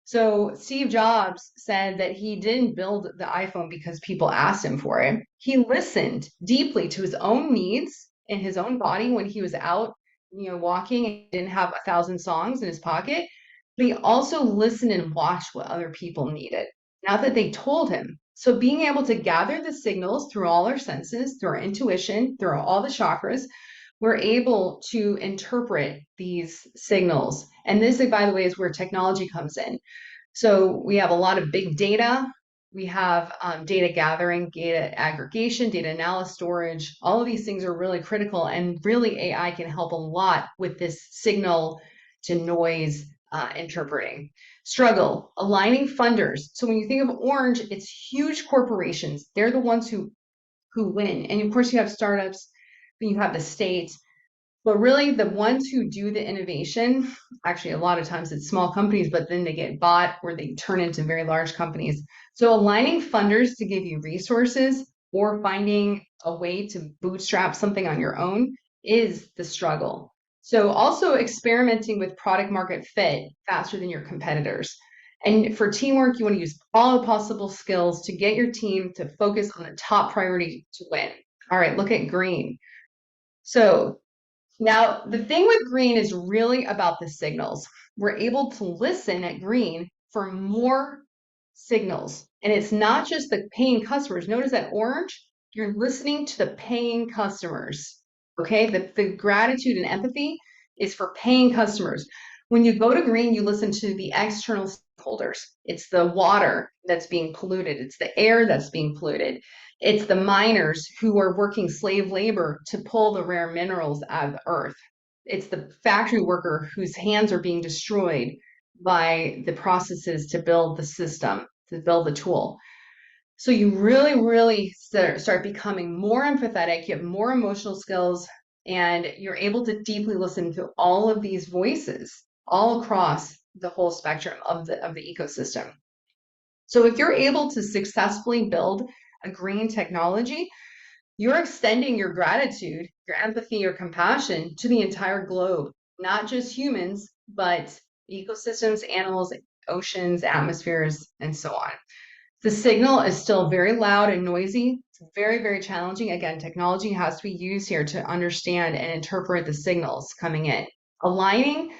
Speaker 1: So Steve Jobs said that he didn't build the iPhone because people asked him for it. He listened deeply to his own needs in his own body when he was out, walking and didn't have 1,000 songs in his pocket. But he also listened and watched what other people needed, not that they told him. So being able to gather the signals through all our senses, through our intuition, through all the chakras, we're able to interpret these signals. And this, by the way, is where technology comes in. So we have a lot of big data. We have data gathering, data aggregation, data analysis, storage. All of these things are really critical, and really AI can help a lot with this signal to noise interpreting. Struggle, aligning funders. So when you think of Orange, it's huge corporations. They're the ones who win. And of course you have startups, but you have the state. But really, the ones who do the innovation, actually, a lot of times it's small companies, but then they get bought or they turn into very large companies. So, aligning funders to give you resources or finding a way to bootstrap something on your own is the struggle. So, also experimenting with product market fit faster than your competitors. And for teamwork, you want to use all the possible skills to get your team to focus on the top priority to win. All right, look at green. So, now, the thing with green is really about the signals. We're able to listen at green for more signals. And it's not just the paying customers. Notice that orange, you're listening to the paying customers. Okay, the gratitude and empathy is for paying customers. When you go to green, you listen to the external stakeholders. It's the water that's being polluted, it's the air that's being polluted. It's the miners who are working slave labor to pull the rare minerals out of the earth. It's the factory worker whose hands are being destroyed by the processes to build the system, to build the tool. So you really, really start becoming more empathetic, you have more emotional skills, and you're able to deeply listen to all of these voices all across the whole spectrum of the ecosystem. So if you're able to successfully build a green technology, you're extending your gratitude, your empathy, your compassion to the entire globe, not just humans, but ecosystems, animals, oceans, atmospheres, and so on. The signal is still very loud and noisy. It's very, very challenging. Again, technology has to be used here to understand and interpret the signals coming in. Aligning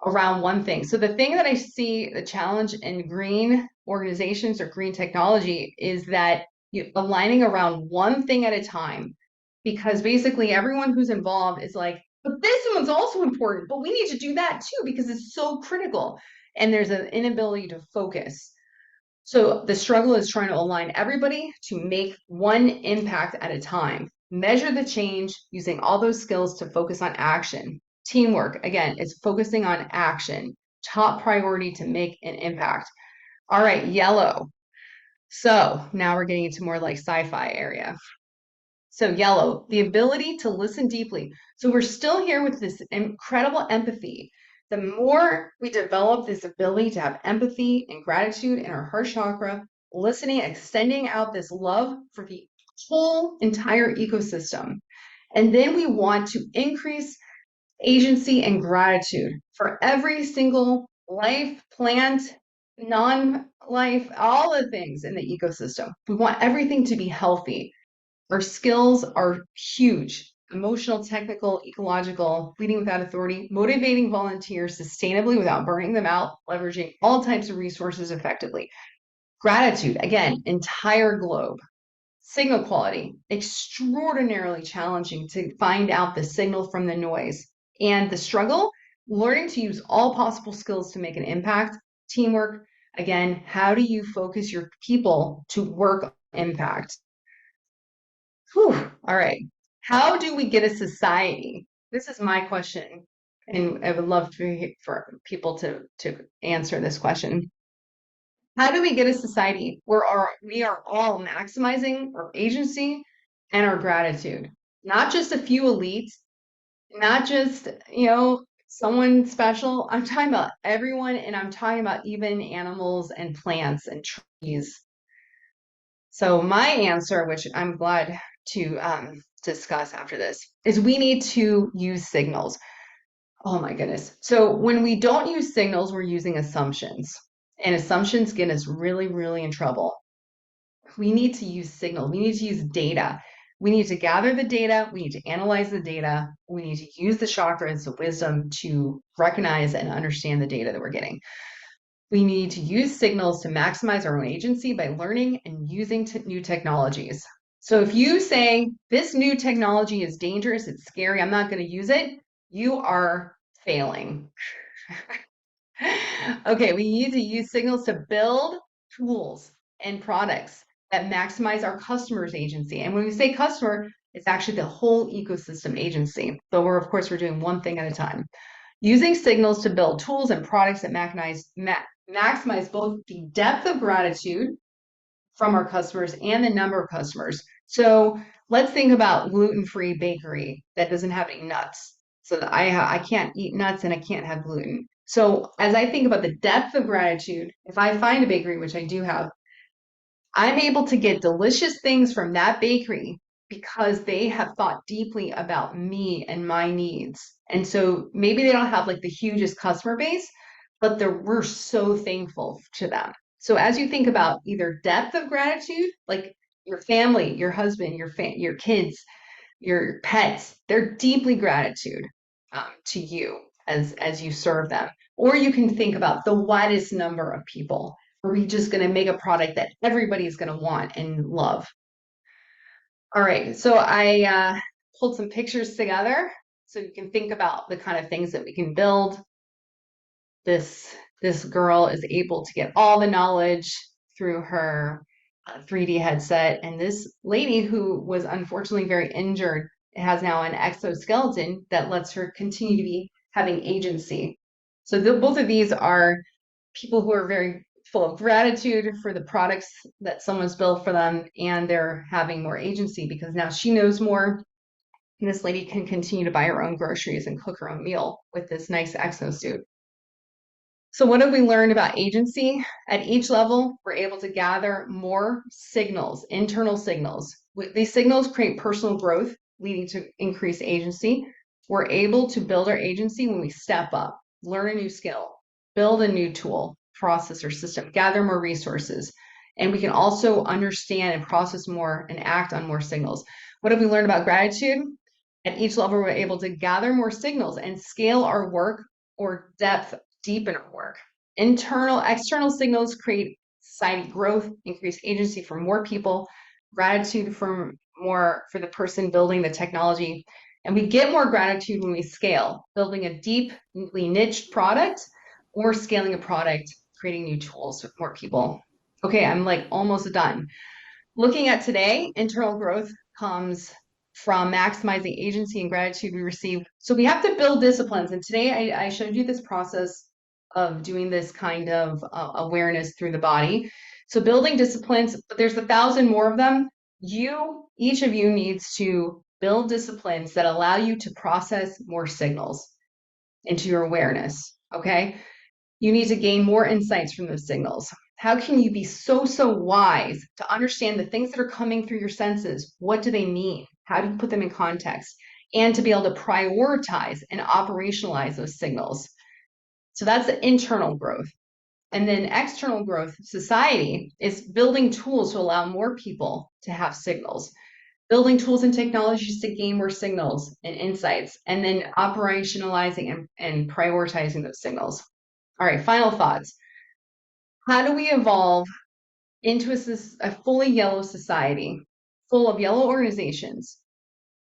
Speaker 1: around one thing. So the thing that I see the challenge in green organizations or green technology is that you aligning around one thing at a time, because basically everyone who's involved is like, but this one's also important, but we need to do that too because it's so critical. And there's an inability to focus. So the struggle is trying to align everybody to make one impact at a time. Measure the change using all those skills to focus on action. Teamwork, again, is focusing on action. Top priority to make an impact. All right, yellow. So now we're getting into more like sci-fi area. So yellow, the ability to listen deeply. So we're still here with this incredible empathy. The more we develop this ability to have empathy and gratitude in our heart chakra, listening, extending out this love for the whole entire ecosystem. And then we want to increase agency and gratitude for every single life, plant, non-life, all the things in the ecosystem. We want everything to be healthy. Our skills are huge: emotional, technical, ecological, leading without authority, motivating volunteers sustainably without burning them out, leveraging all types of resources effectively. Gratitude, again, entire globe. Signal quality, extraordinarily challenging to find out the signal from the noise. And the struggle, learning to use all possible skills to make an impact. Teamwork, again, how do you focus your people to work on impact? Whew. All right. How do we get a society? This is my question, and I would love for people to answer this question. How do we get a society where we are all maximizing our agency and our gratitude? Not just a few elites, not just, someone special. I'm talking about everyone, and I'm talking about even animals and plants and trees. So my answer, which I'm glad to discuss after this, is we need to use signals. Oh my goodness. So when we don't use signals, we're using assumptions. And assumptions get us really, really in trouble. We need to use signals. We need to use data. We need to gather the data. We need to analyze the data. We need to use the chakras, the wisdom to recognize and understand the data that we're getting. We need to use signals to maximize our own agency by learning and using new technologies. So if you say, this new technology is dangerous, it's scary, I'm not going to use it, you are failing. Okay, we need to use signals to build tools and products that maximize our customers' agency. And when we say customer, it's actually the whole ecosystem agency. So of course, we're doing one thing at a time. Using signals to build tools and products that maximize both the depth of gratitude from our customers and the number of customers. So let's think about gluten-free bakery that doesn't have any nuts. So that I can't eat nuts and I can't have gluten. So as I think about the depth of gratitude, if I find a bakery, which I do have, I'm able to get delicious things from that bakery because they have thought deeply about me and my needs. And so maybe they don't have like the hugest customer base, but we're so thankful to them. So as you think about either depth of gratitude, like your family, your husband, your kids, your pets, they're deeply gratitude to you as you serve them. Or you can think about the widest number of people. Are we just going to make a product that everybody's going to want and love? All right, so I pulled some pictures together so you can think about the kind of things that we can build. This girl is able to get all the knowledge through her 3D headset, and this lady who was unfortunately very injured has now an exoskeleton that lets her continue to be having agency. So both of these are people who are very full of gratitude for the products that someone's built for them, and they're having more agency because now she knows more. And this lady can continue to buy her own groceries and cook her own meal with this nice exosuit. So what have we learned about agency? At each level, we're able to gather more signals, internal signals. These signals create personal growth, leading to increased agency. We're able to build our agency when we step up, learn a new skill, build a new tool, process, or system, gather more resources. And we can also understand and process more and act on more signals. What have we learned about gratitude? At each level, we're able to gather more signals and scale our work or depth deepen our work. External signals create society growth, increase agency for more people, gratitude for the person building the technology. And we get more gratitude when we scale, building a deeply niched product or scaling a product, creating new tools with more people. Okay, I'm like almost done. Looking at today, internal growth comes from maximizing agency and gratitude we receive. So we have to build disciplines. And today I showed you this process of doing this kind of awareness through the body. So building disciplines, but there's 1,000 more of them. Each of you needs to build disciplines that allow you to process more signals into your awareness, okay? You need to gain more insights from those signals. How can you be so wise to understand the things that are coming through your senses? What do they mean? How do you put them in context? And to be able to prioritize and operationalize those signals. So that's the internal growth. And then external growth, society, is building tools to allow more people to have signals, building tools and technologies to gain more signals and insights, and then operationalizing and prioritizing those signals. All right, final thoughts. How do we evolve into a fully yellow society, full of yellow organizations,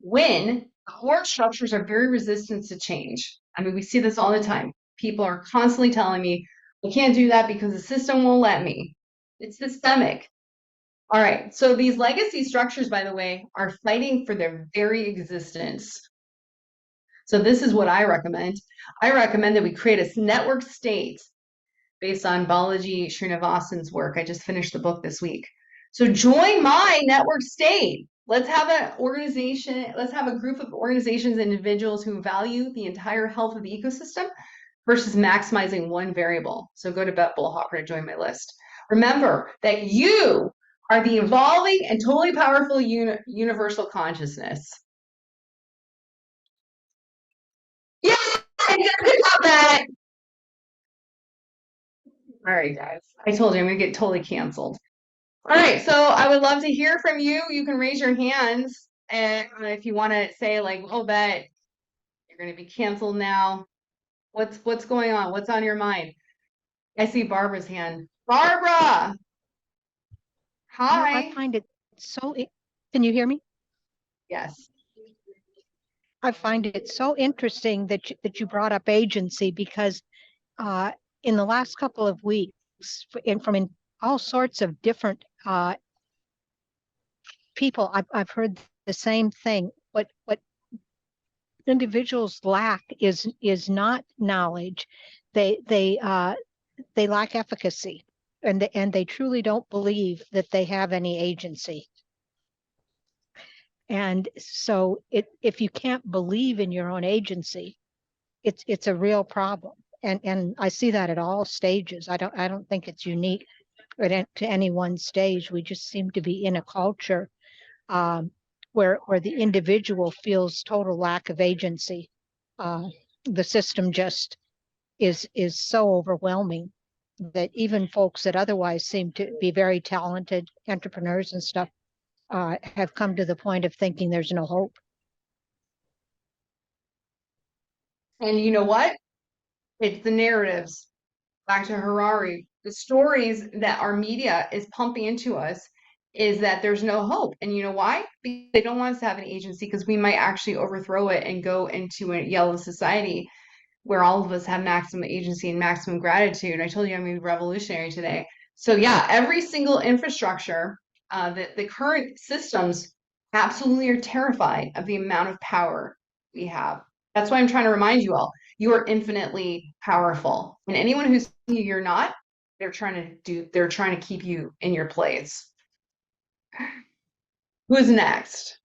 Speaker 1: when the org structures are very resistant to change? I mean, we see this all the time. People are constantly telling me, I can't do that because the system won't let me. It's systemic. All right, so these legacy structures, by the way, are fighting for their very existence. So this is what I recommend. I recommend that we create a network state based on Balaji Srinivasan's work. I just finished the book this week. So join my network state. Let's have an organization, let's have a group of organizations and individuals who value the entire health of the ecosystem versus maximizing one variable. So go to Bett Bollhoefer to join my list. Remember that you are the evolving and totally powerful universal consciousness. Yeah, good job, Bett. All right, guys. I told you I'm going to get totally canceled. All right, so I would love to hear from you. You can raise your hands, and if you want to say like, "Oh, Bett, you're going to be canceled now." What's going on? What's on your mind? I see Barbara's hand. Barbara, hi.
Speaker 2: I find it so. Can you hear me?
Speaker 1: Yes.
Speaker 2: I find it so interesting that you brought up agency because in the last couple of weeks, from all sorts of different people. I've heard the same thing. What individuals lack is not knowledge. They lack efficacy, and they truly don't believe that they have any agency. And so if you can't believe in your own agency, it's a real problem. And I see that at all stages. I don't think it's unique to any one stage. We just seem to be in a culture um, where the individual feels total lack of agency. The system just is so overwhelming that even folks that otherwise seem to be very talented entrepreneurs and stuff have come to the point of thinking there's no hope.
Speaker 1: And you know what? It's the narratives. Back to Harari, the stories that our media is pumping into us is that there's no hope. And you know why? Because they don't want us to have an agency because we might actually overthrow it and go into a yellow society where all of us have maximum agency and maximum gratitude. I told you I'm going to be revolutionary today. So yeah, every single infrastructure, the current systems absolutely are terrified of the amount of power we have. That's why I'm trying to remind you all, you are infinitely powerful. And anyone who's telling you you're not, they're trying to keep you in your place. Who's next?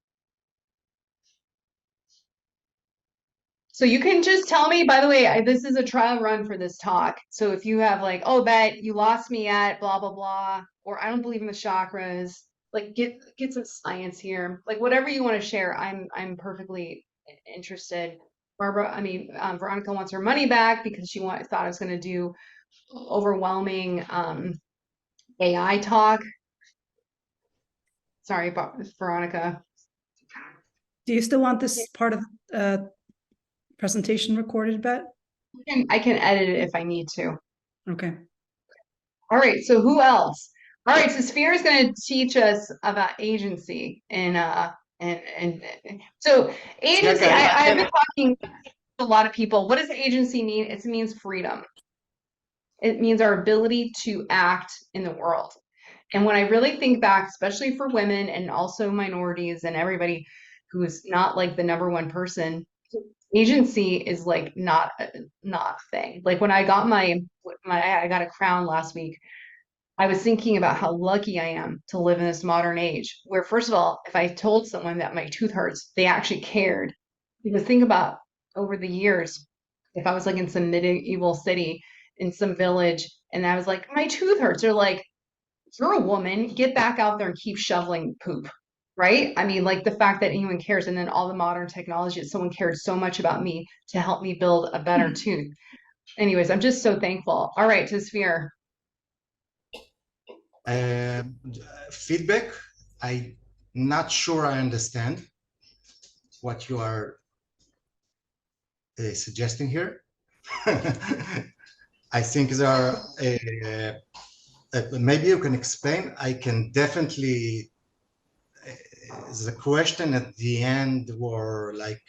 Speaker 1: So you can just tell me, by the way, this is a trial run for this talk. So if you have like, oh, Bett, you lost me at blah, blah, blah, or I don't believe in the chakras, like get some science here. Like whatever you want to share, I'm perfectly interested. Veronica wants her money back because thought I was going to do overwhelming AI talk. Sorry, Veronica.
Speaker 3: Do you still want this part of presentation recorded, Bett?
Speaker 1: I can edit it if I need to.
Speaker 3: Okay.
Speaker 1: All right, so who else? All right, so Sphere is going to teach us about agency and so agency. I've been talking to a lot of people. What does agency mean? It means freedom. It means our ability to act in the world. And when I really think back, especially for women and also minorities and everybody who's not like the number one person, agency is like not a thing. Like when I got I got a crown last week. I was thinking about how lucky I am to live in this modern age where, first of all, if I told someone that my tooth hurts, they actually cared. Because think about over the years, if I was like in some medieval city, in some village, and I was like, my tooth hurts, they're like, you're a woman, get back out there and keep shoveling poop. Right? I mean, like the fact that anyone cares, and then all the modern technology that someone cared so much about me to help me build a better tooth. Anyways, I'm just so thankful. All right, to Sphere.
Speaker 4: Feedback, I'm not sure I understand what you are suggesting here. I think there are, maybe you can explain. I can definitely, the question at the end were like,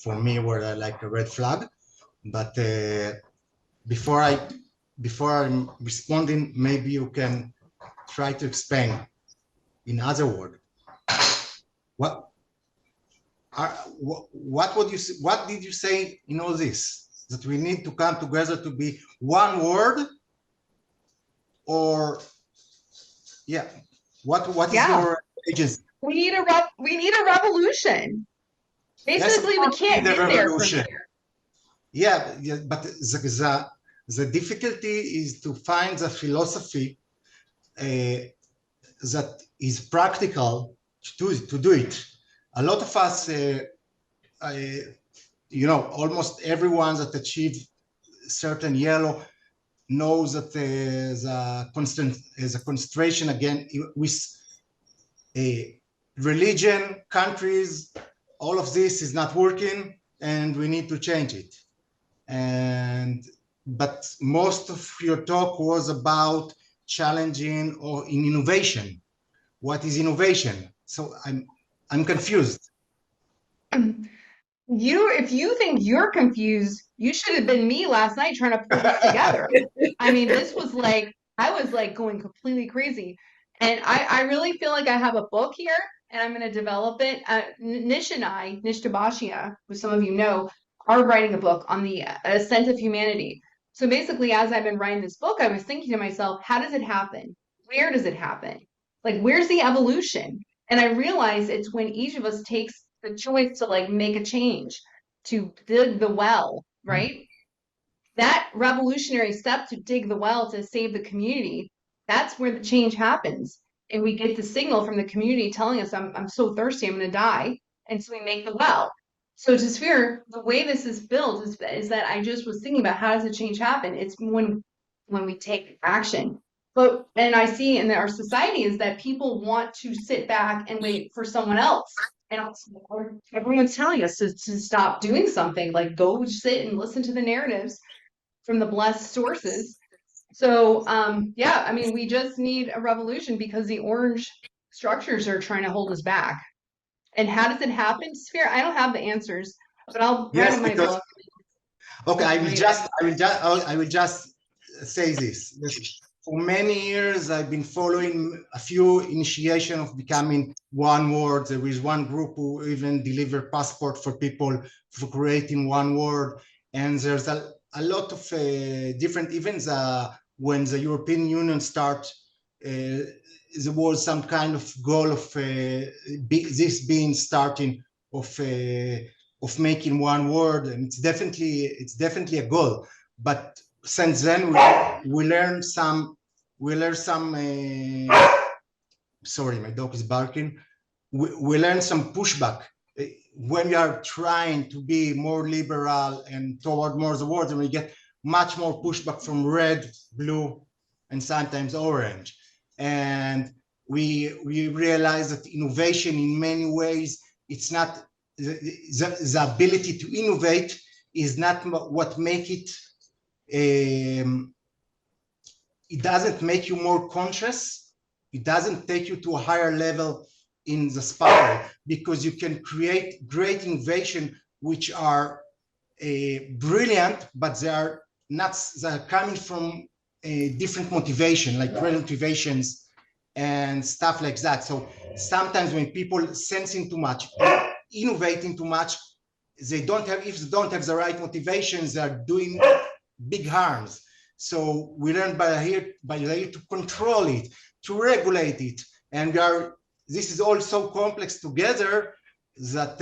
Speaker 4: for me, were like a red flag. But before I'm responding, maybe you can try to explain in other words what did you say in all this, that we need to come together to be one word, or yeah, what is your agency?
Speaker 1: We need a revolution. Basically,
Speaker 4: Yes,
Speaker 1: we can't get there from here.
Speaker 4: Yeah, but the difficulty is to find the philosophy that is practical to do it. A lot of us, almost everyone that achieved certain yellow knows that the concentration again with religion, countries, all of this is not working, and we need to change it. But most of your talk was about challenging or in innovation. What is innovation? So I'm confused.
Speaker 1: If you think you're confused, you should have been me last night trying to pull this together. I mean, this was like I was like going completely crazy. And I really feel like I have a book here and I'm going to develop it. Nish and I, Nish Tabashia, who some of you know, are writing a book on the ascent of humanity. So basically, as I've been writing this book, I was thinking to myself, how does it happen? Where does it happen? Like, where's the evolution? And I realize it's when each of us takes the choice to like make a change, to dig the well, right? That revolutionary step to dig the well to save the community, that's where the change happens. And we get the signal from the community telling us, I'm so thirsty, I'm going to die. And so we make the well. So to sphere, the way this is built is that I just was thinking about how does the change happen? It's when we take action. But and I see in our society is that people want to sit back and wait for someone else. And everyone's telling us to stop doing something, like go sit and listen to the narratives from the blessed sources. So yeah, I mean, we just need a revolution because the orange structures are trying to hold us back. And how does it happen, Sphere? I don't have the answers, but I'll write
Speaker 4: Yes,
Speaker 1: in my
Speaker 4: because
Speaker 1: book.
Speaker 4: okay,
Speaker 1: I will just
Speaker 4: I will just say this. For many years, I've been following a few initiation of becoming one word. There is one group who even deliver passport for people for creating one word. And there's a lot of different events when the European Union start, there was some kind of goal of this being starting of making one word, and it's definitely a goal. But since then we learned some sorry, my dog is barking. We learned some pushback when we are trying to be more liberal and toward more the world, and we get much more pushback from red, blue, and sometimes orange. And we realize that innovation in many ways, it's not the ability to innovate is not what make it. It doesn't make you more conscious. It doesn't take you to a higher level in the spiral, because you can create great innovation which are brilliant, but they're coming from a different motivation, like motivations and stuff like that. So sometimes when people sensing too much, innovating too much, if they don't have the right motivations, they're doing big harms. So we learn by here to control it, to regulate it, and this is all so complex together that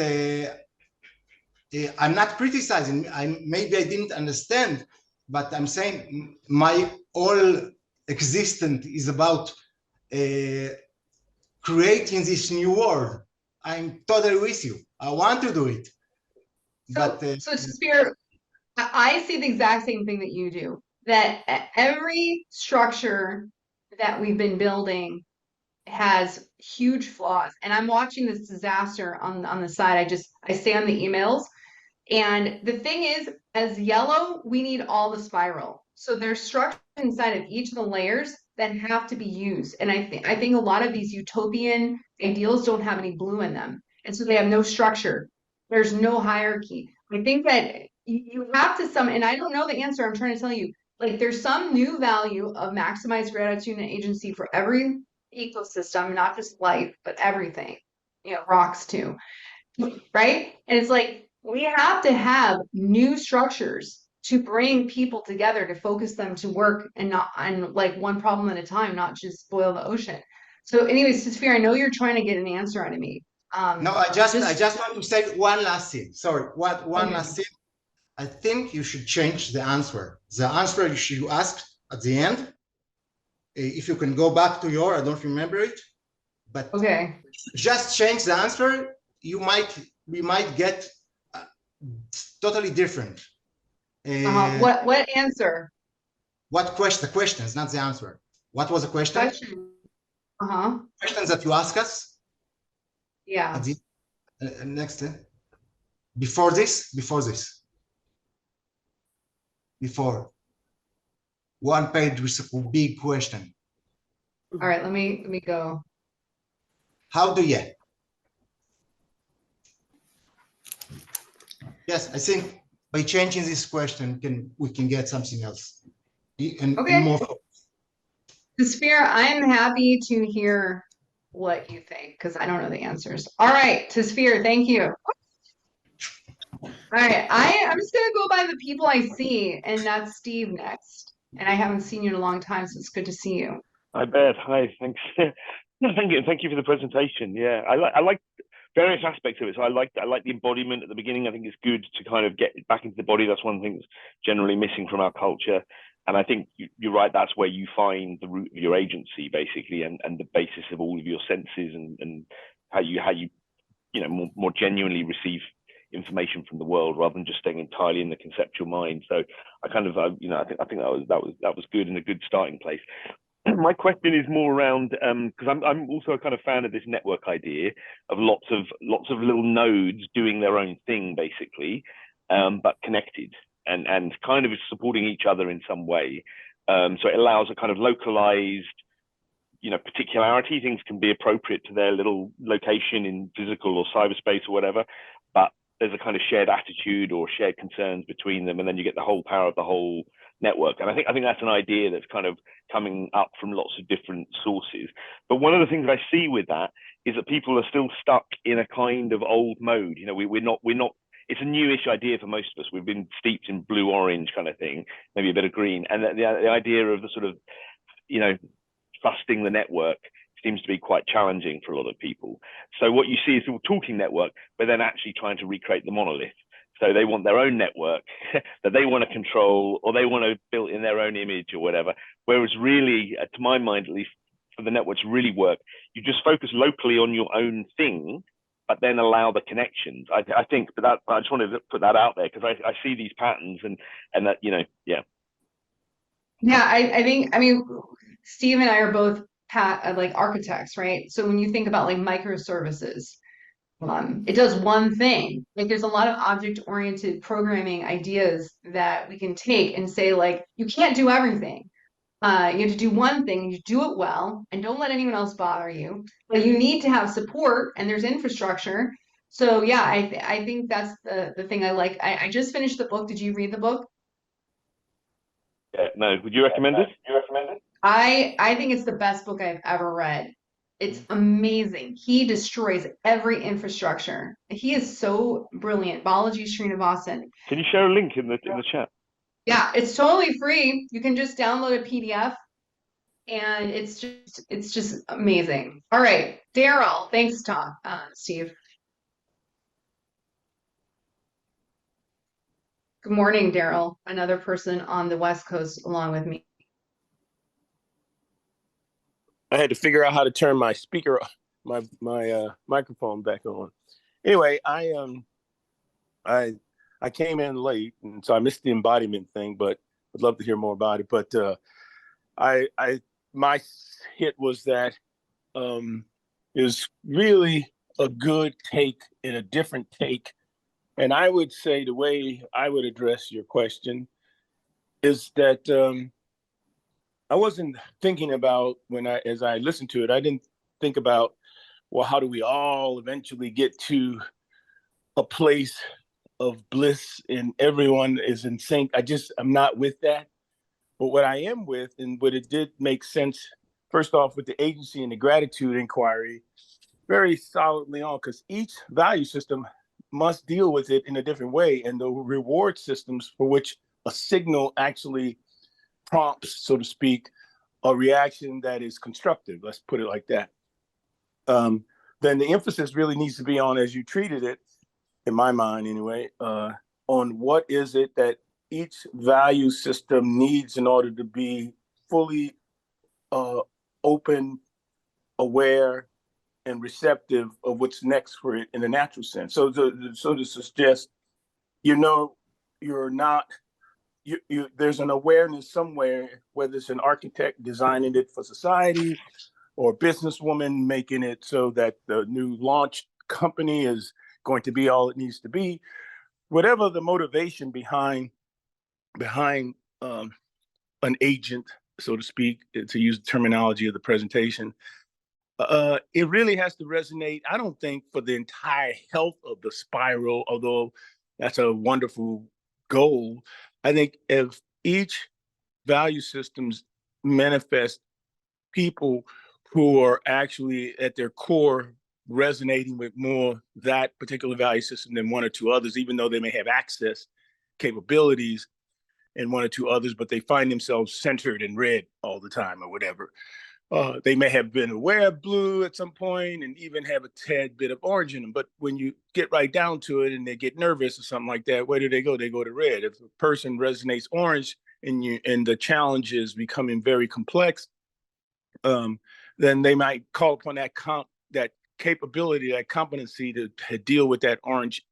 Speaker 4: I'm not criticizing. Maybe I didn't understand, but I'm saying my whole existence is about creating this new world. I'm totally with you. I want to do it, but
Speaker 1: so Sphere, I see the exact same thing that you do. That every structure that we've been building has huge flaws. And I'm watching this disaster on the side. I stay on the emails. And the thing is, as yellow, we need all the spiral. So there's structure inside of each of the layers that have to be used. And I think a lot of these utopian ideals don't have any blue in them. And so they have no structure. There's no hierarchy. I think that you have to and I don't know the answer. I'm trying to tell you, like there's some new value of maximized gratitude and agency for every ecosystem, not just life, but everything, rocks too, right? And it's like we have to have new structures to bring people together, to focus them to work and not on like one problem at a time, not just boil the ocean. So anyways, Sphere, I know you're trying to get an answer out of me.
Speaker 4: no, I just want to say one last thing. Sorry, one
Speaker 1: Okay.
Speaker 4: last thing. I think you should change the answer. The answer you asked at the end, if you can go back to I don't remember it, but
Speaker 1: Okay.
Speaker 4: just change the answer. We might get totally different.
Speaker 1: What answer?
Speaker 4: What question? The questions, not the answer. What was the question?
Speaker 1: Question. Uh-huh.
Speaker 4: Questions that you ask us.
Speaker 1: Yeah.
Speaker 4: At the next. Before this. Before. One page with a big question.
Speaker 1: All right, let me go.
Speaker 4: How do you? Yes, I think by changing this question, we can get something else and
Speaker 1: Okay.
Speaker 4: more.
Speaker 1: Sphere, I'm happy to hear what you think because I don't know the answers. All right, to Sphere, thank you. All right, I'm just gonna go by the people I see, and that's Steve next. And I haven't seen you in a long time, so it's good to see you.
Speaker 5: Hi, Beth. Hi, thanks. No, thank you for the presentation. Yeah, I like various aspects of it. So I like the embodiment at the beginning. I think it's good to kind of get back into the body. That's one thing that's generally missing from our culture. And I think you're right. That's where you find the root of your agency, basically, and the basis of all of your senses and how you more genuinely receive information from the world rather than just staying entirely in the conceptual mind. So I kind of I think that was good and a good starting place. My question is more around because I'm also a kind of fan of this network idea of lots of little nodes doing their own thing basically, but connected and kind of supporting each other in some way. So it allows a kind of localized, particularity. Things can be appropriate to their little location in physical or cyberspace or whatever, but there's a kind of shared attitude or shared concerns between them, and then you get the whole power of the whole network. And I think that's an idea that's kind of coming up from lots of different sources. But one of the things I see with that is that people are still stuck in a kind of old mode. We're not. It's a newish idea for most of us. We've been steeped in blue orange kind of thing, maybe a bit of green, and the idea of the sort of trusting the network seems to be quite challenging for a lot of people. So what you see is a talking network, but then actually trying to recreate the monolith. So they want their own network that they want to control, or they want to build in their own image or whatever. Whereas really, to my mind, at least, for the network to really work, you just focus locally on your own thing, but then allow the connections. I think, but I just wanted to put that out there because I see these patterns and that, yeah.
Speaker 1: Yeah, I mean, Steve and I are both like architects, right? So when you think about like microservices, it does one thing. Like there's a lot of object-oriented programming ideas that we can take and say like, you can't do everything. You have to do one thing and you do it well and don't let anyone else bother you. But you need to have support and there's infrastructure. So yeah, I think that's the thing I like. I just finished the book. Did you read the book?
Speaker 5: Yeah, no, would you recommend it?
Speaker 1: I think it's the best book I've ever read. It's amazing. He destroys every infrastructure. He is so brilliant. Balaji Srinivasan.
Speaker 5: Can you share a link in the chat?
Speaker 1: Yeah, it's totally free. You can just download a PDF and it's just amazing. All right, Daryl. Thanks, Tom, Steve. Good morning, Daryl. Another person on the West Coast along with me.
Speaker 6: I had to figure out how to turn my speaker, my microphone back on. Anyway, I came in late, and so I missed the embodiment thing, but would love to hear more about it. But my hit was that it was really a good take and a different take. And I would say the way I would address your question is that I wasn't thinking about as I listened to it, I didn't think about, well, how do we all eventually get to a place of bliss and everyone is in sync? I'm not with that. But what I am with, and what it did make sense, first off, with the agency and the gratitude inquiry, very solidly on, because each value system must deal with it in a different way. And the reward systems for which a signal actually prompts, so to speak, a reaction that is constructive, let's put it like that. Then the emphasis really needs to be on, as you treated it, in my mind anyway, on what is it that each value system needs in order to be fully open, aware, and receptive of what's next for it in a natural sense. So to suggest, you're not, there's an awareness somewhere, whether it's an architect designing it for society or a businesswoman making it so that the new launch company is going to be all it needs to be. Whatever the motivation behind an agent, so to speak, to use the terminology of the presentation, it really has to resonate, I don't think, for the entire health of the spiral, although that's a wonderful goal. I think if each value systems manifest people who are actually at their core resonating with more that particular value system than one or two others, even though they may have access capabilities in one or two others, but they find themselves centered in red all the time or whatever. They may have been aware of blue at some point and even have a tad bit of orange in them. But when you get right down to it and they get nervous or something like that, where do they go? They go to red. If a person resonates orange and the challenge is becoming very complex, then they might call upon that capability, that competency to deal with that orange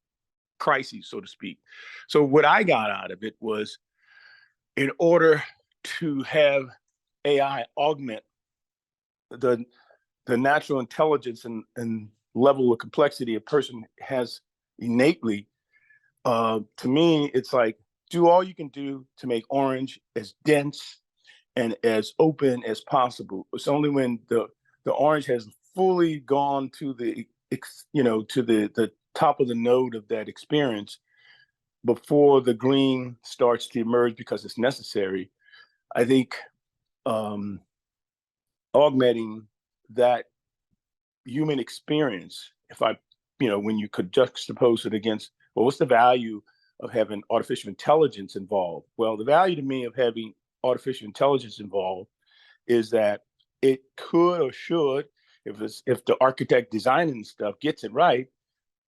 Speaker 6: crisis, so to speak. So what I got out of it was, in order to have AI augment the natural intelligence and level of complexity a person has innately, to me, it's like, do all you can do to make orange as dense and as open as possible. It's only when the orange has fully gone to the top of the node of that experience before the green starts to emerge because it's necessary. I think augmenting that human experience, when you could juxtapose it against, well, what's the value of having artificial intelligence involved? Well, the value to me of having artificial intelligence involved is that it could or should, if the architect designing stuff gets it right,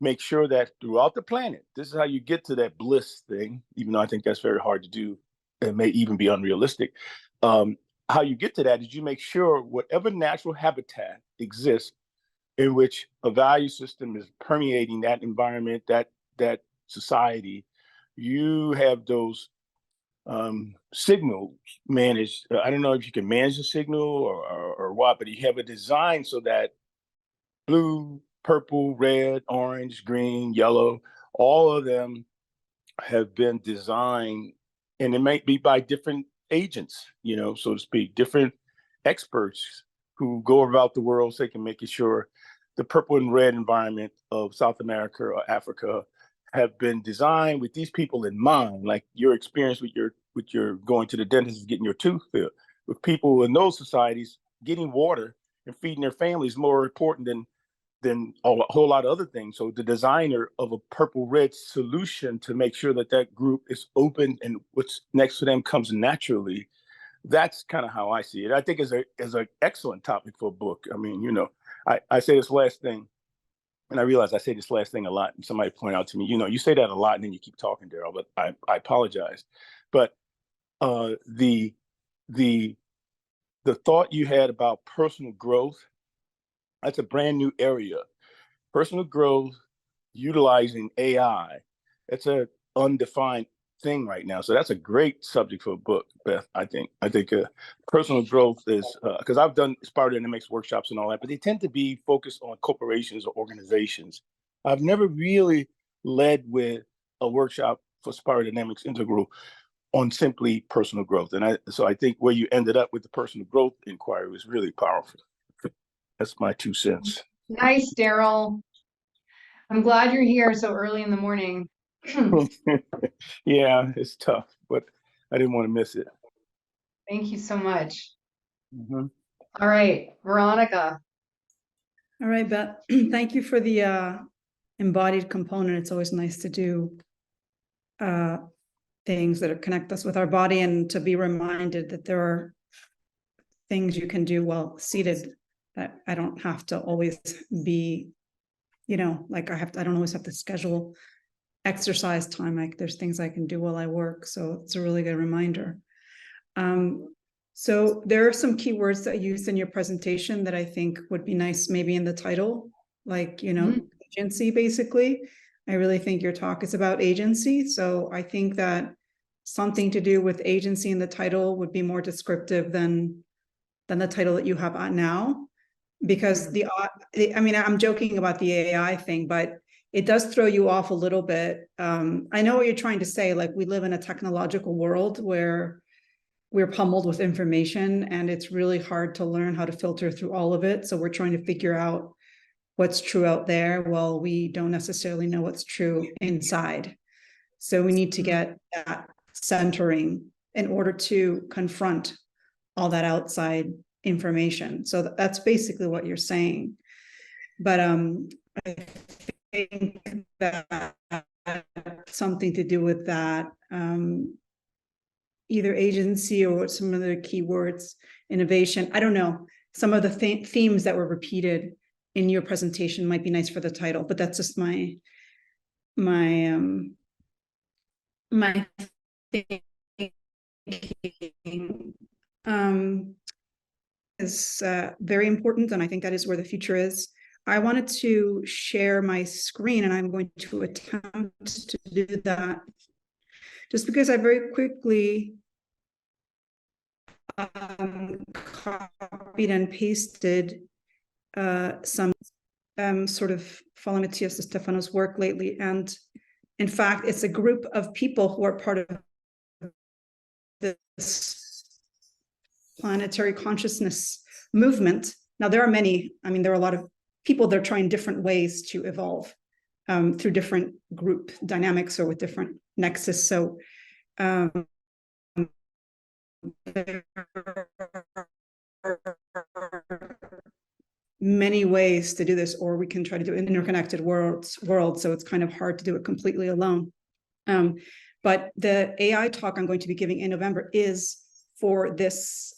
Speaker 6: make sure that throughout the planet, this is how you get to that bliss thing, even though I think that's very hard to do and may even be unrealistic. How you get to that is you make sure whatever natural habitat exists in which a value system is permeating that environment, that society, you have those signals managed. I don't know if you can manage the signal or what, but you have a design so that blue, purple, red, orange, green, yellow, all of them have been designed, and it might be by different agents, so to speak, different experts who go about the world so they can make sure the purple and red environment of South America or Africa have been designed with these people in mind. Like your experience with your going to the dentist and getting your tooth filled. With people in those societies, getting water and feeding their families is more important than a whole lot of other things. So the designer of a purple red solution to make sure that group is open and what's next to them comes naturally. That's kind of how I see it. I think is an excellent topic for a book. I mean, I say this last thing, and I realize I say this last thing a lot, and somebody pointed out to me, you say that a lot and then you keep talking, Daryl, but I apologize. But the thought you had about personal growth, that's a brand new area. Personal growth, utilizing AI, it's an undefined thing right now. So that's a great subject for a book, Beth. I think personal growth is, because I've done Spiral Dynamics workshops and all that, but they tend to be focused on corporations or organizations. I've never really led with a workshop for Spiral Dynamics Integral on simply personal growth. And so I think where you ended up with the personal growth inquiry was really powerful. That's my 2 cents.
Speaker 1: Nice, Daryl. I'm glad you're here so early in the morning.
Speaker 6: Yeah, it's tough, but I didn't want to miss it.
Speaker 1: Thank you so much.
Speaker 6: Mm-hmm.
Speaker 1: All right, Veronica.
Speaker 3: All right, Beth, thank you for the embodied component. It's always nice to do things that connect us with our body and to be reminded that there are things you can do while seated, that I don't have to always be, like I don't always have to schedule exercise time. Like there's things I can do while I work. So it's a really good reminder. So there are some keywords that you used in your presentation that I think would be nice, maybe in the title, like, agency, basically. I really think your talk is about agency. So I think that something to do with agency in the title would be more descriptive than the title that you have on now, because I'm joking about the AI thing, but it does throw you off a little bit. I know what you're trying to say. Like, we live in a technological world where we're pummeled with information and it's really hard to learn how to filter through all of it. So we're trying to figure out what's true out there while we don't necessarily know what's true inside. So we need to get that centering in order to confront all that outside information. So that's basically what you're saying. But I think that something to do with that, either agency or some of the keywords, innovation. I don't know. Some of the themes that were repeated in your presentation might be nice for the title, but that's just my thinking. Is very important, and I think that is where the future is. I wanted to share my screen, and I'm going to attempt to do that just because I very quickly copied and pasted some sort of follow Matthias Stefano's work lately. And in fact, it's a group of people who are part of this planetary consciousness movement. Now, there are many, I mean, there are a lot of people that are trying different ways to evolve through different group dynamics or with different nexus. So there are many ways to do this, or we can try to do an interconnected world, so it's kind of hard to do it completely alone. But the AI talk I'm going to be giving in November is for this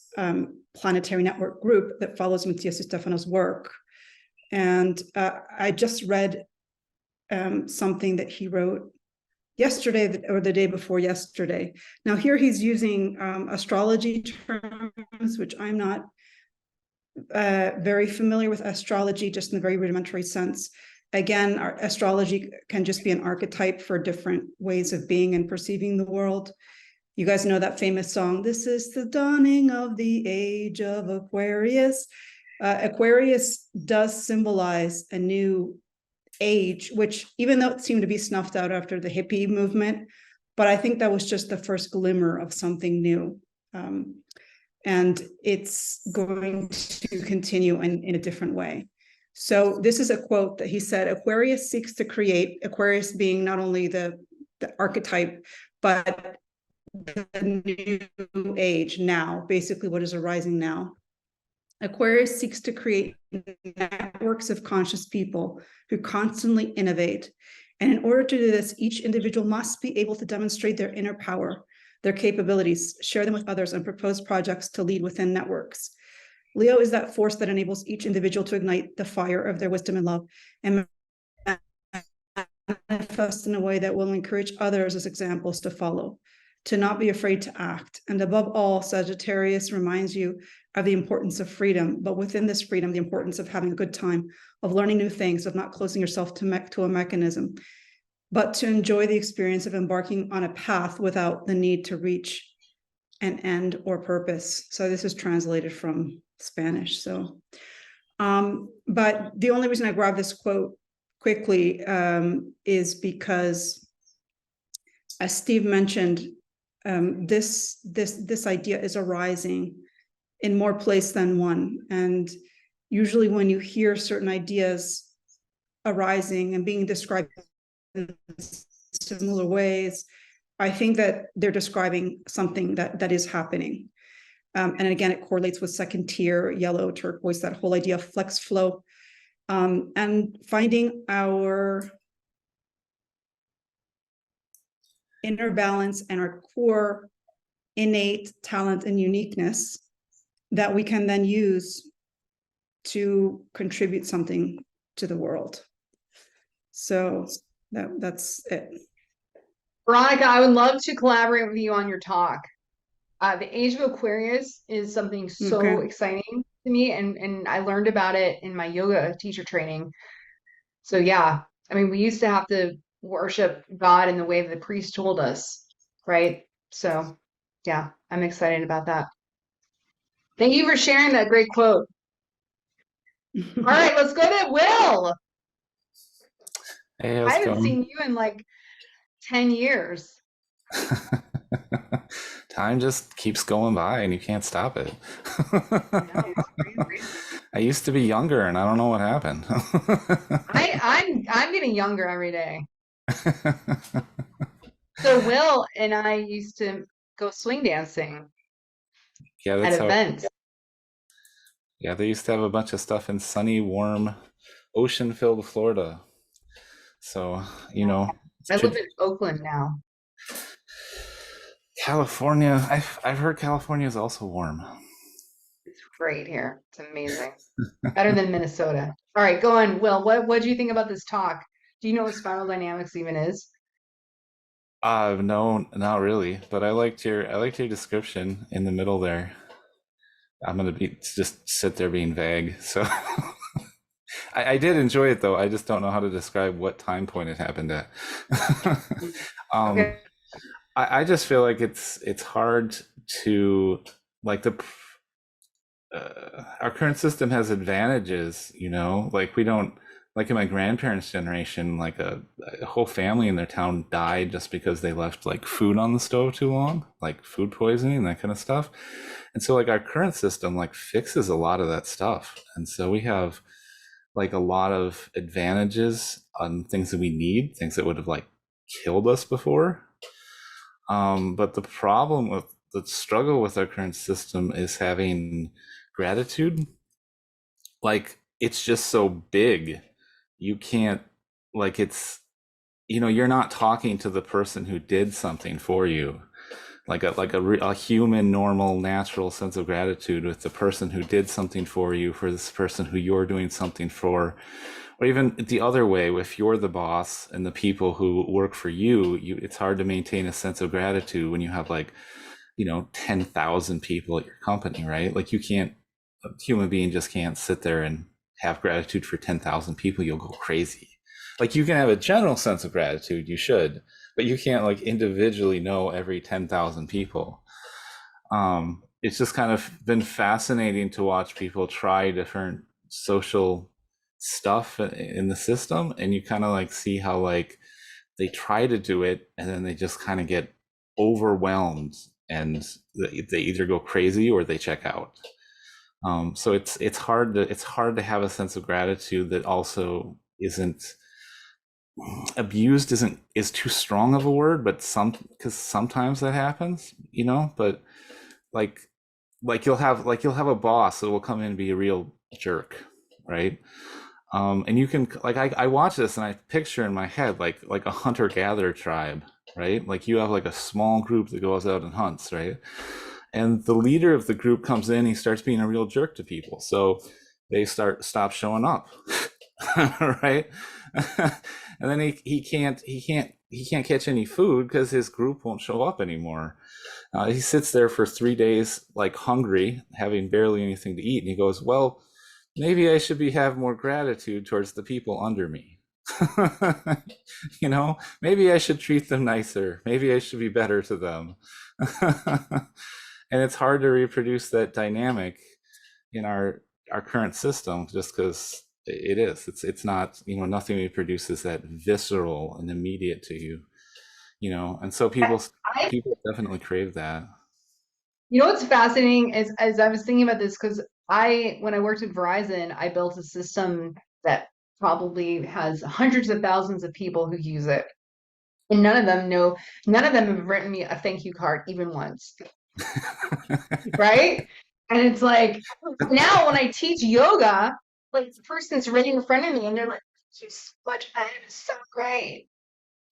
Speaker 3: planetary network group that follows Matthias Stefano's work. And I just read something that he wrote yesterday or the day before yesterday. Now here he's using astrology terms, which I'm not very familiar with astrology, just in a very rudimentary sense. Again, our astrology can just be an archetype for different ways of being and perceiving the world. You guys know that famous song, "This is the dawning of the age of Aquarius." Aquarius does symbolize a new age, which even though it seemed to be snuffed out after the hippie movement, but I think that was just the first glimmer of something new. And it's going to continue in a different way. So this is a quote that he said: Aquarius seeks to create, Aquarius being not only the archetype, but the new age now, basically what is arising now. Aquarius seeks to create networks of conscious people who constantly innovate. And in order to do this, each individual must be able to demonstrate their inner power, their capabilities, share them with others, and propose projects to lead within networks. Leo is that force that enables each individual to ignite the fire of their wisdom and love and manifest in a way that will encourage others as examples to follow, to not be afraid to act. And above all, Sagittarius reminds you of the importance of freedom, but within this freedom, the importance of having a good time, of learning new things, of not closing yourself to a mechanism, but to enjoy the experience of embarking on a path without the need to reach an end or purpose. So this is translated from Spanish. So, but the only reason I grabbed this quote quickly is because, as Steve mentioned, this idea is arising in more place than one. And usually when you hear certain ideas arising and being described in similar ways, I think that they're describing something that is happening. And again, it correlates with second tier, yellow, turquoise, that whole idea of flex flow, and finding our inner balance and our core innate talent and uniqueness that we can then use to contribute something to the world. So that's it.
Speaker 1: Veronica, I would love to collaborate with you on your talk. The Age of Aquarius is something so exciting to me, and I learned about it in my yoga teacher training. So yeah, I mean, we used to have to worship God in the way the priest told us, right? So yeah, I'm excited about that. Thank you for sharing that great quote. All right, let's go to Will.
Speaker 7: Hey,
Speaker 1: I
Speaker 7: how's it
Speaker 1: haven't
Speaker 7: going?
Speaker 1: seen you in like 10 years.
Speaker 7: Time just keeps going by and you can't stop it.
Speaker 1: No, it's crazy.
Speaker 7: I used to be younger and I don't know what happened.
Speaker 1: I'm getting younger every day. So Will and I used to go swing dancing
Speaker 7: Yeah,
Speaker 1: at
Speaker 7: that's how
Speaker 1: events.
Speaker 7: Yeah, they used to have a bunch of stuff in sunny, warm, ocean-filled Florida. So, you
Speaker 1: Yeah.
Speaker 7: know,
Speaker 1: I live in Oakland now.
Speaker 7: California, I've heard California is also warm.
Speaker 1: It's great here. It's amazing. Better than Minnesota. All right, go on. Will, what do you think about this talk? Do you know what spiral dynamics even is?
Speaker 7: No, not really, but I liked your description in the middle there. I'm gonna be just sit there being vague. So I did enjoy it though. I just don't know how to describe what time point it happened at.
Speaker 1: Mm.
Speaker 7: um,
Speaker 1: Okay.
Speaker 7: I just feel like it's hard to like our current system has advantages, like we don't like in my grandparents' generation, like a whole family in their town died just because they left like food on the stove too long, like food poisoning, that kind of stuff. And so like our current system like fixes a lot of that stuff. And so we have like a lot of advantages on things that we need, things that would have like killed us before. But the problem with the struggle with our current system is having gratitude. Like it's just so big. You can't, like, you're not talking to the person who did something for you. A human, normal, natural sense of gratitude with the person who did something for you, for this person who you're doing something for, or even the other way, if you're the boss and the people who work for you, it's hard to maintain a sense of gratitude when you have like 10,000 people at your company, right? Like you can't, a human being just can't sit there and have gratitude for 10,000 people. You'll go crazy. Like you can have a general sense of gratitude, you should, but you can't like individually know every 10,000 people. It's just kind of been fascinating to watch people try different social stuff in the system, and you kind of like see how like they try to do it and then they just kind of get overwhelmed and they either go crazy or they check out. So it's hard to have a sense of gratitude that also isn't abused, is too strong of a word, but because sometimes that happens, but like you'll have a boss that will come in and be a real jerk, right? And you can like I watch this and I picture in my head like a hunter-gatherer tribe, right? Like you have like a small group that goes out and hunts, right? And the leader of the group comes in, he starts being a real jerk to people. So they stop showing up. Right? And then he can't catch any food because his group won't show up anymore. He sits there for 3 days like hungry, having barely anything to eat, and he goes, well, maybe I should have more gratitude towards the people under me. Maybe I should treat them nicer. Maybe I should be better to them. And it's hard to reproduce that dynamic in our current system just because it's not, nothing we produce is that visceral and immediate to you, and so people
Speaker 1: I,
Speaker 7: people definitely crave that.
Speaker 1: what's fascinating is as I was thinking about this, because when I worked at Verizon, I built a system that probably has hundreds of thousands of people who use it. And none of them have written me a thank you card even once. Right? And it's like now when I teach yoga, like the person's right in front of me and they're like, "She's much better, it's so great."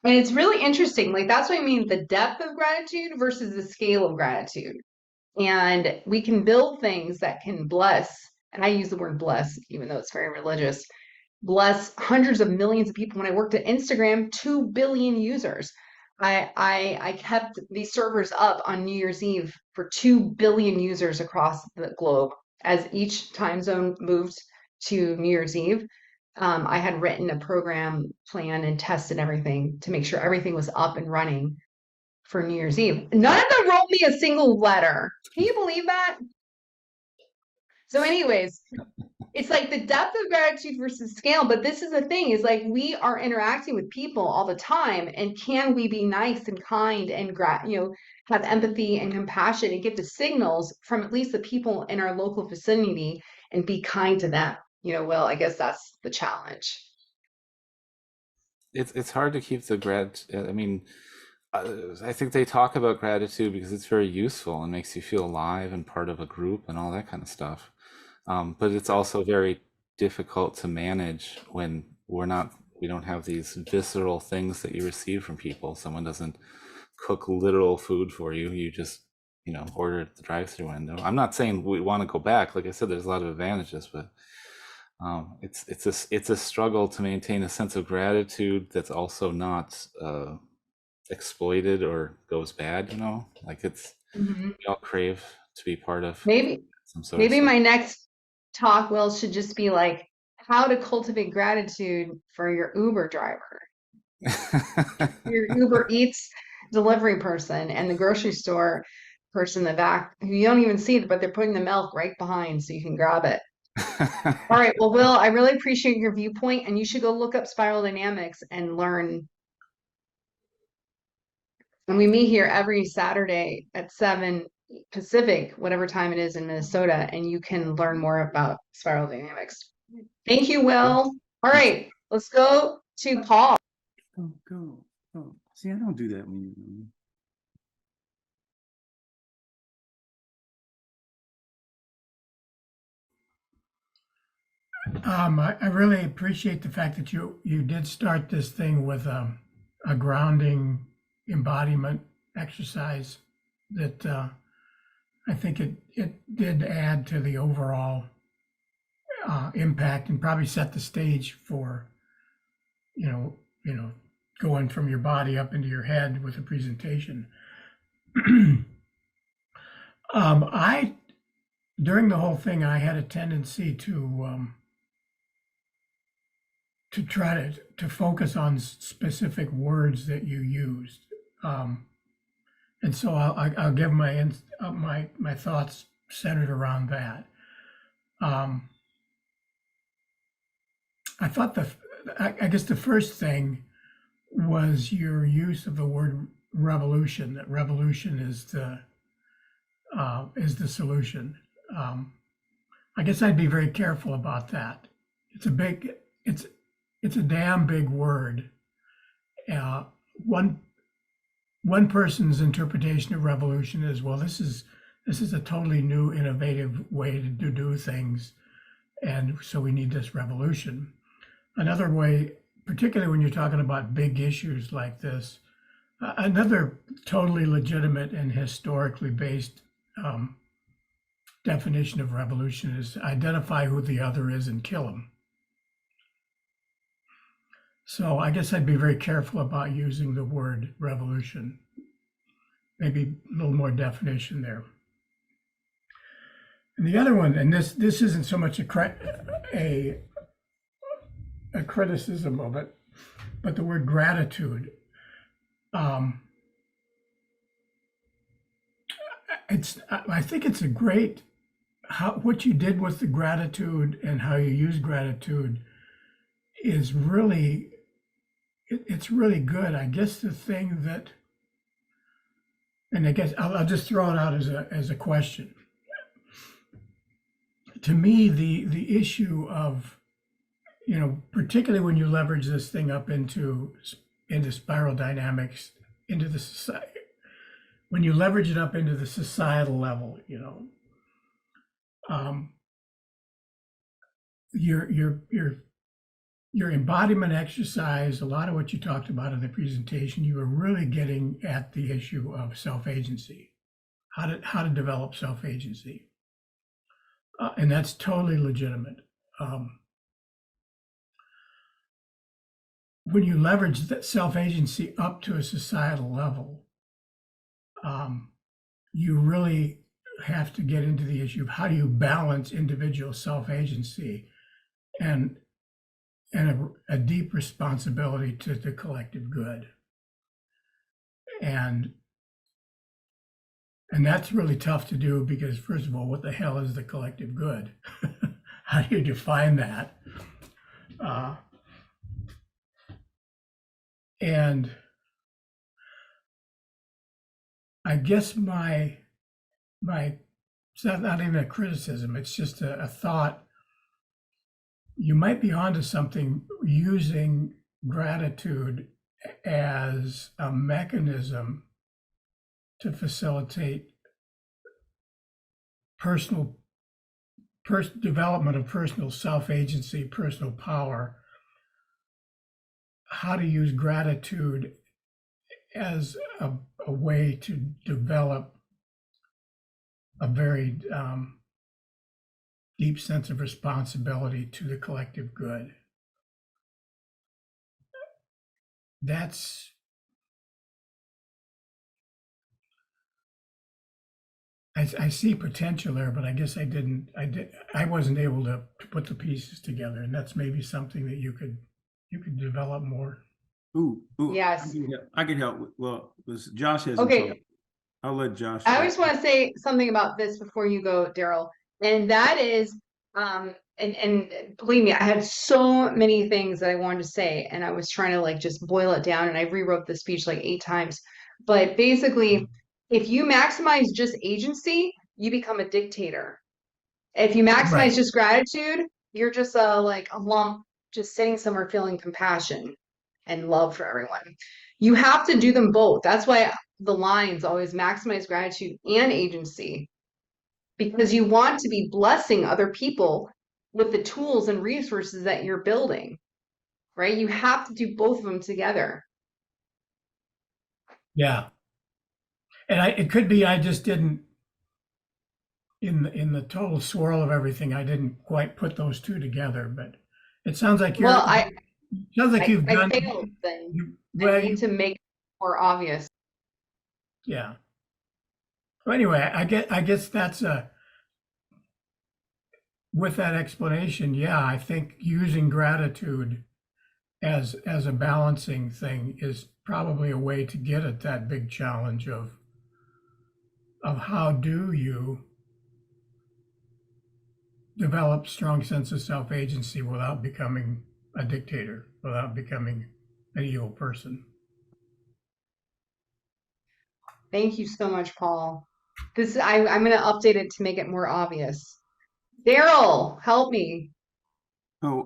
Speaker 1: And it's really interesting. Like that's what I mean, the depth of gratitude versus the scale of gratitude. And we can build things that can bless, and I use the word bless, even though it's very religious, bless hundreds of millions of people. When I worked at Instagram, 2 billion users. I kept these servers up on New Year's Eve for 2 billion users across the globe. As each time zone moved to New Year's Eve, I had written a program plan and tested everything to make sure everything was up and running for New Year's Eve. None of them wrote me a single letter. Can you believe that? So, anyways, it's like the depth of gratitude versus scale. But this is the thing, is like we are interacting with people all the time, and can we be nice and kind and have empathy and compassion and get the signals from at least the people in our local vicinity and be kind to them? Well, I guess that's the challenge.
Speaker 7: It's hard to keep the I mean, I think they talk about gratitude because it's very useful and makes you feel alive and part of a group and all that kind of stuff. But it's also very difficult to manage when we don't have these visceral things that you receive from people. Someone doesn't cook literal food for you. You just, order at the drive-through window. I'm not saying we want to go back. Like I said, there's a lot of advantages, but it's a struggle to maintain a sense of gratitude that's also not exploited or goes bad. Like
Speaker 1: Mhm.
Speaker 7: we all crave to be part of
Speaker 1: Maybe
Speaker 7: some sort of
Speaker 1: maybe my next talk will should just be like how to cultivate gratitude for your Uber driver, your Uber Eats delivery person, and the grocery store person in the back who you don't even see, but they're putting the milk right behind so you can grab it. All right. Well, Will, I really appreciate your viewpoint, and you should go look up spiral dynamics and learn. And we meet here every Saturday at 7 Pacific, whatever time it is in Minnesota, and you can learn more about spiral dynamics. Thank you, Will. All right, let's go to Paul.
Speaker 8: Go. Oh, see, I don't do that when you.
Speaker 9: I really appreciate the fact that you did start this thing with a grounding embodiment exercise that I think it did add to the overall impact and probably set the stage for you know going from your body up into your head with a presentation. I during the whole thing I had a tendency to try to focus on specific words that you used, and so I'll give my thoughts centered around that. I thought I guess the first thing was your use of the word revolution. That revolution is the solution. I guess I'd be very careful about that. It's a damn big word. Uh, one one person's interpretation of revolution is, well, this is a totally new, innovative way to do things, and so we need this revolution. Another way, particularly when you're talking about big issues like this, another totally legitimate and historically based definition of revolution is identify who the other is and kill him. So I guess I'd be very careful about using the word revolution. Maybe a little more definition there. And the other one, and this isn't so much a criticism of it, but the word gratitude. I think it's a great what you did with the gratitude and how you use gratitude is really it's really good. I guess the thing that, and I guess I'll just throw it out as a question. To me, the issue of, particularly when you leverage this thing up into spiral dynamics, into the society, when you leverage it up into the societal level, your embodiment exercise, a lot of what you talked about in the presentation, you were really getting at the issue of self-agency, how to develop self-agency. And that's totally legitimate. When you leverage that self-agency up to a societal level, you really have to get into the issue of how do you balance individual self-agency and a deep responsibility to the collective good. And that's really tough to do because, first of all, what the hell is the collective good? How do you define that? And I guess it's not even a criticism, it's just a thought. You might be onto something using gratitude as a mechanism to facilitate personal development of personal self-agency, personal power, how to use gratitude as a way to develop a very deep sense of responsibility to the collective good. That's I see potential there, but I guess I wasn't able to put the pieces together, and that's maybe something that you could develop more.
Speaker 8: Ooh,
Speaker 1: Yes.
Speaker 8: I can help. Well, Josh hasn't
Speaker 1: Okay.
Speaker 8: talked. I'll let Josh.
Speaker 1: I always want to say something about this before you go, Daryl, and that is, and believe me, I had so many things that I wanted to say, and I was trying to like just boil it down, and I rewrote the speech like 8 times. But basically, if you maximize just agency, you become a dictator. If you maximize
Speaker 9: Right.
Speaker 1: just gratitude, you're just like a lump, just sitting somewhere feeling compassion and love for everyone. You have to do them both. That's why the lines always maximize gratitude and agency, because you want to be blessing other people with the tools and resources that you're building, right? You have to do both of them together.
Speaker 9: Yeah. And it could be I just didn't, in the total swirl of everything, I didn't quite put those two together, but it sounds like
Speaker 1: Well,
Speaker 9: you've
Speaker 1: I
Speaker 9: done,
Speaker 1: failed then.
Speaker 9: well,
Speaker 1: I need to make it more obvious.
Speaker 9: yeah. Well, anyway, I guess that's with that explanation, yeah, I think using gratitude as a balancing thing is probably a way to get at that big challenge of how do you develop strong sense of self-agency without becoming a dictator, without becoming an evil person.
Speaker 1: Thank you so much, Paul. I'm going to update it to make it more obvious. Daryl, help me.
Speaker 8: So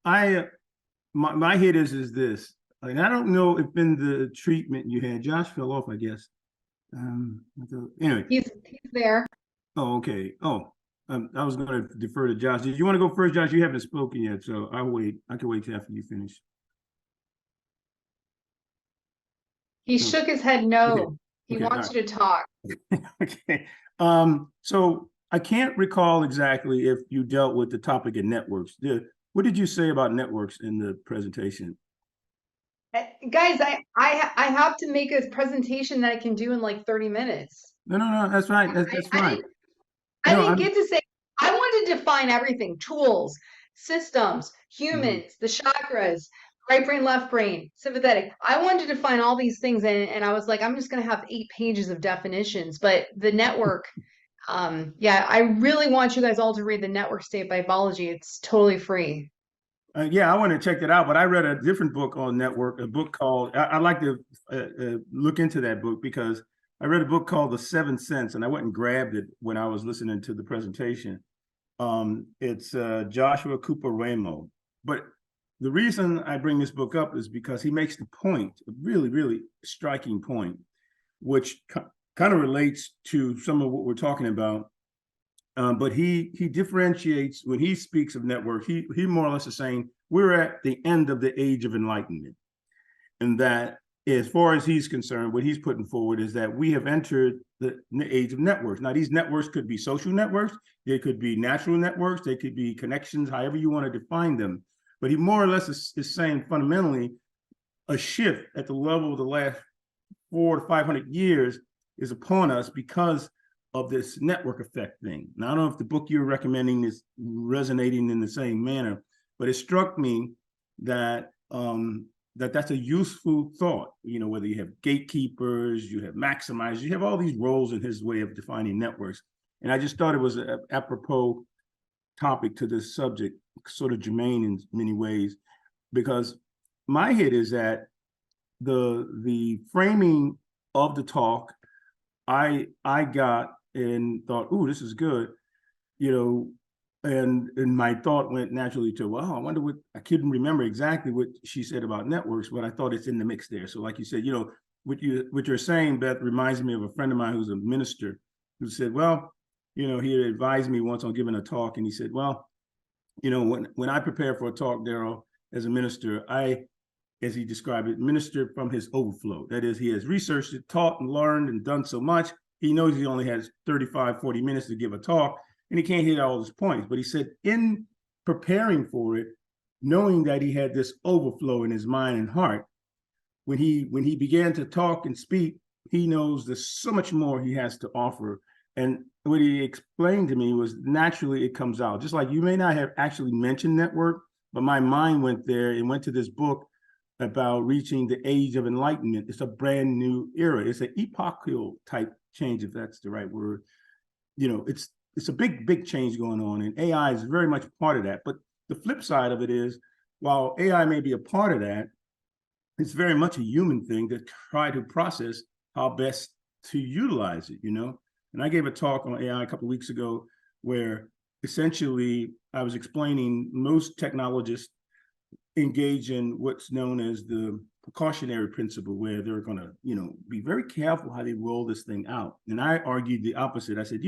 Speaker 8: my hit is this, and I don't know if in the treatment you had, Josh fell off, I guess. Anyway.
Speaker 1: He's there.
Speaker 8: Oh, okay. I was going to defer to Josh. Did you want to go first, Josh? You haven't spoken yet, so I'll wait. I can wait till after you finish.
Speaker 1: He shook his head no.
Speaker 8: Okay.
Speaker 1: He
Speaker 8: Okay,
Speaker 1: wants
Speaker 8: all
Speaker 1: you to talk.
Speaker 8: Okay. So I can't recall exactly if you dealt with the topic of networks. What did you say about networks in the presentation?
Speaker 1: Guys, I have to make a presentation that I can do in like 30 minutes.
Speaker 8: No, that's right. That's fine.
Speaker 1: I didn't get to say, I wanted to define everything: tools, systems, humans, the chakras, right brain, left brain, sympathetic. I wanted to define all these things, and I was like, I'm just going to have 8 pages of definitions. But the network, yeah, I really want you guys all to read The Network State by Bollhoefer. It's totally free.
Speaker 8: Yeah, I want to check that out, but I read a different book on network, a book called, I'd like to look into that book, because I read a book called The Seventh Sense, and I went and grabbed it when I was listening to the presentation. It's Joshua Cooper Ramo. But the reason I bring this book up is because he makes the point, a really, really striking point, which kind of relates to some of what we're talking about. But he differentiates when he speaks of network. He more or less is saying we're at the end of the age of enlightenment, and that as far as he's concerned, what he's putting forward is that we have entered the age of networks. Now, these networks could be social networks, they could be natural networks, they could be connections, however you want to define them. But he more or less is saying fundamentally a shift at the level of the last 400 to 500 years is upon us because of this network effect thing. Now, I don't know if the book you're recommending is resonating in the same manner, but it struck me that that's a useful thought. You know, whether you have gatekeepers, you have maximizers, you have all these roles in his way of defining networks. And I just thought it was an apropos topic to this subject, sort of germane in many ways, because my hit is that the framing of the talk, I got and thought, ooh, this is good, you know, and my thought went naturally to, well, I wonder what, I couldn't remember exactly what she said about networks, but I thought it's in the mix there. So like you said, you know, what you're saying, Beth, reminds me of a friend of mine who's a minister who said, well, he had advised me once on giving a talk, and he said, well, when I prepare for a talk, Daryl, as a minister, I, as he described it, minister from his overflow. That is, he has researched it, taught and learned and done so much. He knows he only has 35, 40 minutes to give a talk, and he can't hit all his points. But he said, in preparing for it, knowing that he had this overflow in his mind and heart, when he began to talk and speak, he knows there's so much more he has to offer. And what he explained to me was naturally it comes out. Just like you may not have actually mentioned network, but my mind went there and went to this book about reaching the age of enlightenment. It's a brand new era. It's an epochal type change, if that's the right word. It's a big change going on, and AI is very much part of that. But the flip side of it is, while AI may be a part of that, it's very much a human thing to try to process how best to utilize it, And I gave a talk on AI a couple of weeks ago where essentially I was explaining most technologists engage in what's known as the precautionary principle, where they're going to, be very careful how they roll this thing out. And I argued the opposite. I said,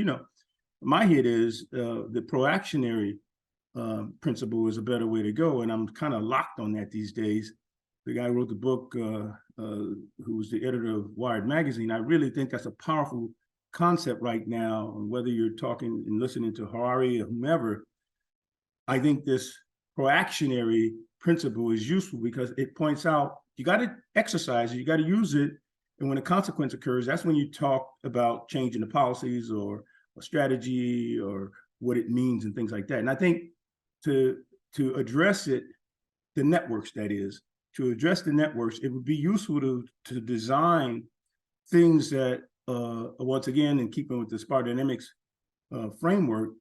Speaker 8: my hit is the proactionary principle is a better way to go. And I'm kind of locked on that these days. The guy who wrote the book, who was the editor of Wired magazine, I really think that's a powerful concept right now. And whether you're talking and listening to Harari or whomever, I think this proactionary principle is useful because it points out you got to exercise it, you got to use it. And when a consequence occurs, that's when you talk about changing the policies or a strategy or what it means and things like that. And I think to address it, the networks, that is, to address the networks, it would be useful to design things that, once again, in keeping with the Sparta Dynamics framework,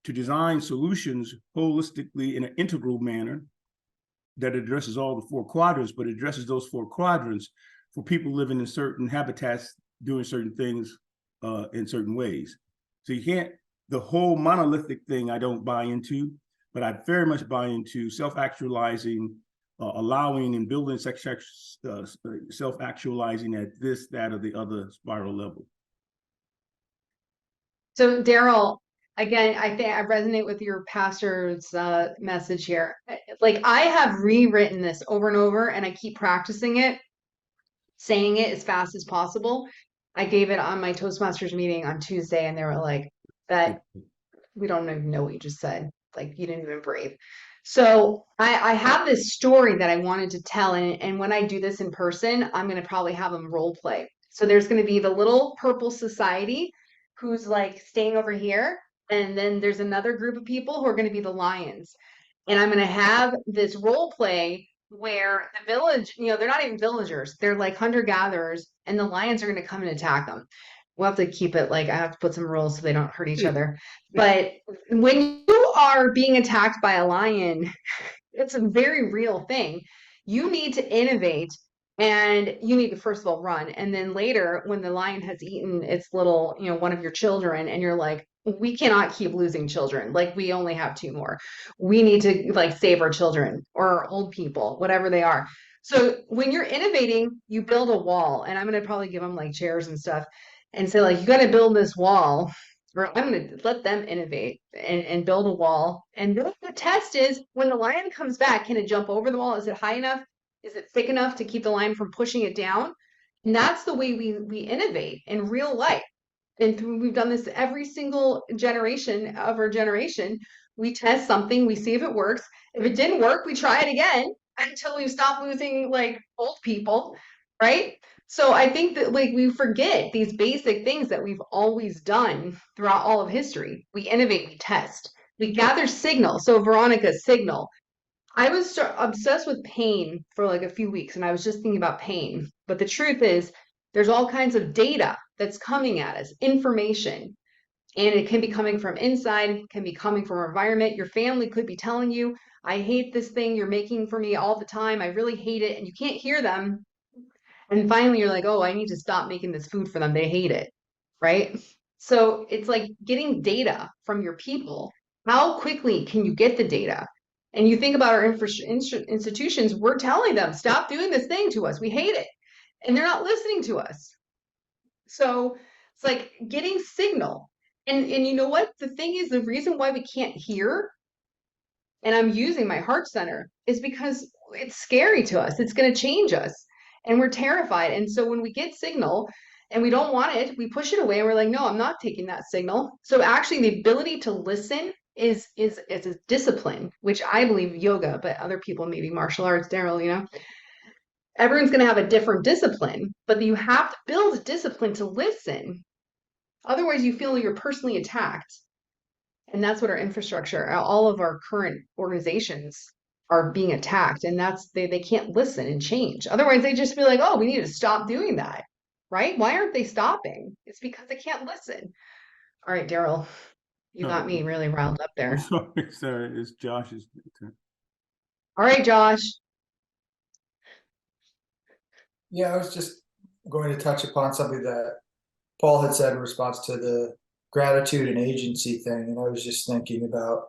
Speaker 8: to design solutions holistically in an integral manner that addresses all the 4 quadrants, but addresses those 4 quadrants for people living in certain habitats, doing certain things in certain ways. So you can't, the whole monolithic thing I don't buy into, but I very much buy into self-actualizing, allowing and building self-actualizing at this, that, or the other spiral level.
Speaker 1: So Daryl, again, I think I resonate with your pastor's message here. Like, I have rewritten this over and over, and I keep practicing it, saying it as fast as possible. I gave it on my Toastmasters meeting on Tuesday, and they were like, "That we don't even know what you just said. Like, you didn't even breathe." So I have this story that I wanted to tell, and when I do this in person, I'm going to probably have them role play. So there's going to be the little purple society who's like staying over here, and then there's another group of people who are going to be the lions. And I'm going to have this role play where the village, they're not even villagers, they're like hunter-gatherers, and the lions are going to come and attack them. We'll have to keep it like, I have to put some rules so they don't hurt each other. But when you are being attacked by a lion, it's a very real thing. You need to innovate, and you need to first of all run. And then later, when the lion has eaten its little, one of your children, and you're like, we cannot keep losing children. Like, we only have 2 more. We need to like save our children or our old people, whatever they are. So when you're innovating, you build a wall, and I'm going to probably give them like chairs and stuff and say, like, you got to build this wall, or I'm going to let them innovate and build a wall. And the test is, when the lion comes back, can it jump over the wall? Is it high enough? Is it thick enough to keep the lion from pushing it down? And that's the way we innovate in real life. And we've done this every single generation of our generation. We test something, we see if it works. If it didn't work, we try it again until we stop losing like old people, right? So I think that like we forget these basic things that we've always done throughout all of history. We innovate, we test, we gather signal. So Veronica, signal. I was obsessed with pain for like a few weeks, and I was just thinking about pain. But the truth is, there's all kinds of data that's coming at us, information, and it can be coming from inside, can be coming from our environment. Your family could be telling you, I hate this thing you're making for me all the time. I really hate it. And you can't hear them. And finally, you're like, oh, I need to stop making this food for them. They hate it, right? So it's like getting data from your people. How quickly can you get the data? And you think about our institutions, we're telling them, stop doing this thing to us. We hate it. And they're not listening to us. So it's like getting signal. And you know what? The thing is, the reason why we can't hear, and I'm using my heart center, is because it's scary to us. It's going to change us, and we're terrified. And so when we get signal and we don't want it, we push it away, and we're like, no, I'm not taking that signal. So actually, the ability to listen is a discipline, which I believe yoga, but other people maybe martial arts, Daryl, you know. Everyone's going to have a different discipline, but you have to build a discipline to listen. Otherwise, you feel you're personally attacked. And that's what our infrastructure, all of our current organizations are being attacked. And that's they can't listen and change. Otherwise, they just be like, oh, we need to stop doing that. Right? Why aren't they stopping? It's because they can't listen. All right, Daryl, you got me really riled up
Speaker 8: I'm
Speaker 1: there.
Speaker 8: sorry, it's Josh's turn.
Speaker 1: All right, Josh.
Speaker 10: Yeah, I was just going to touch upon something that Paul had said in response to the gratitude and agency thing. And I was just thinking about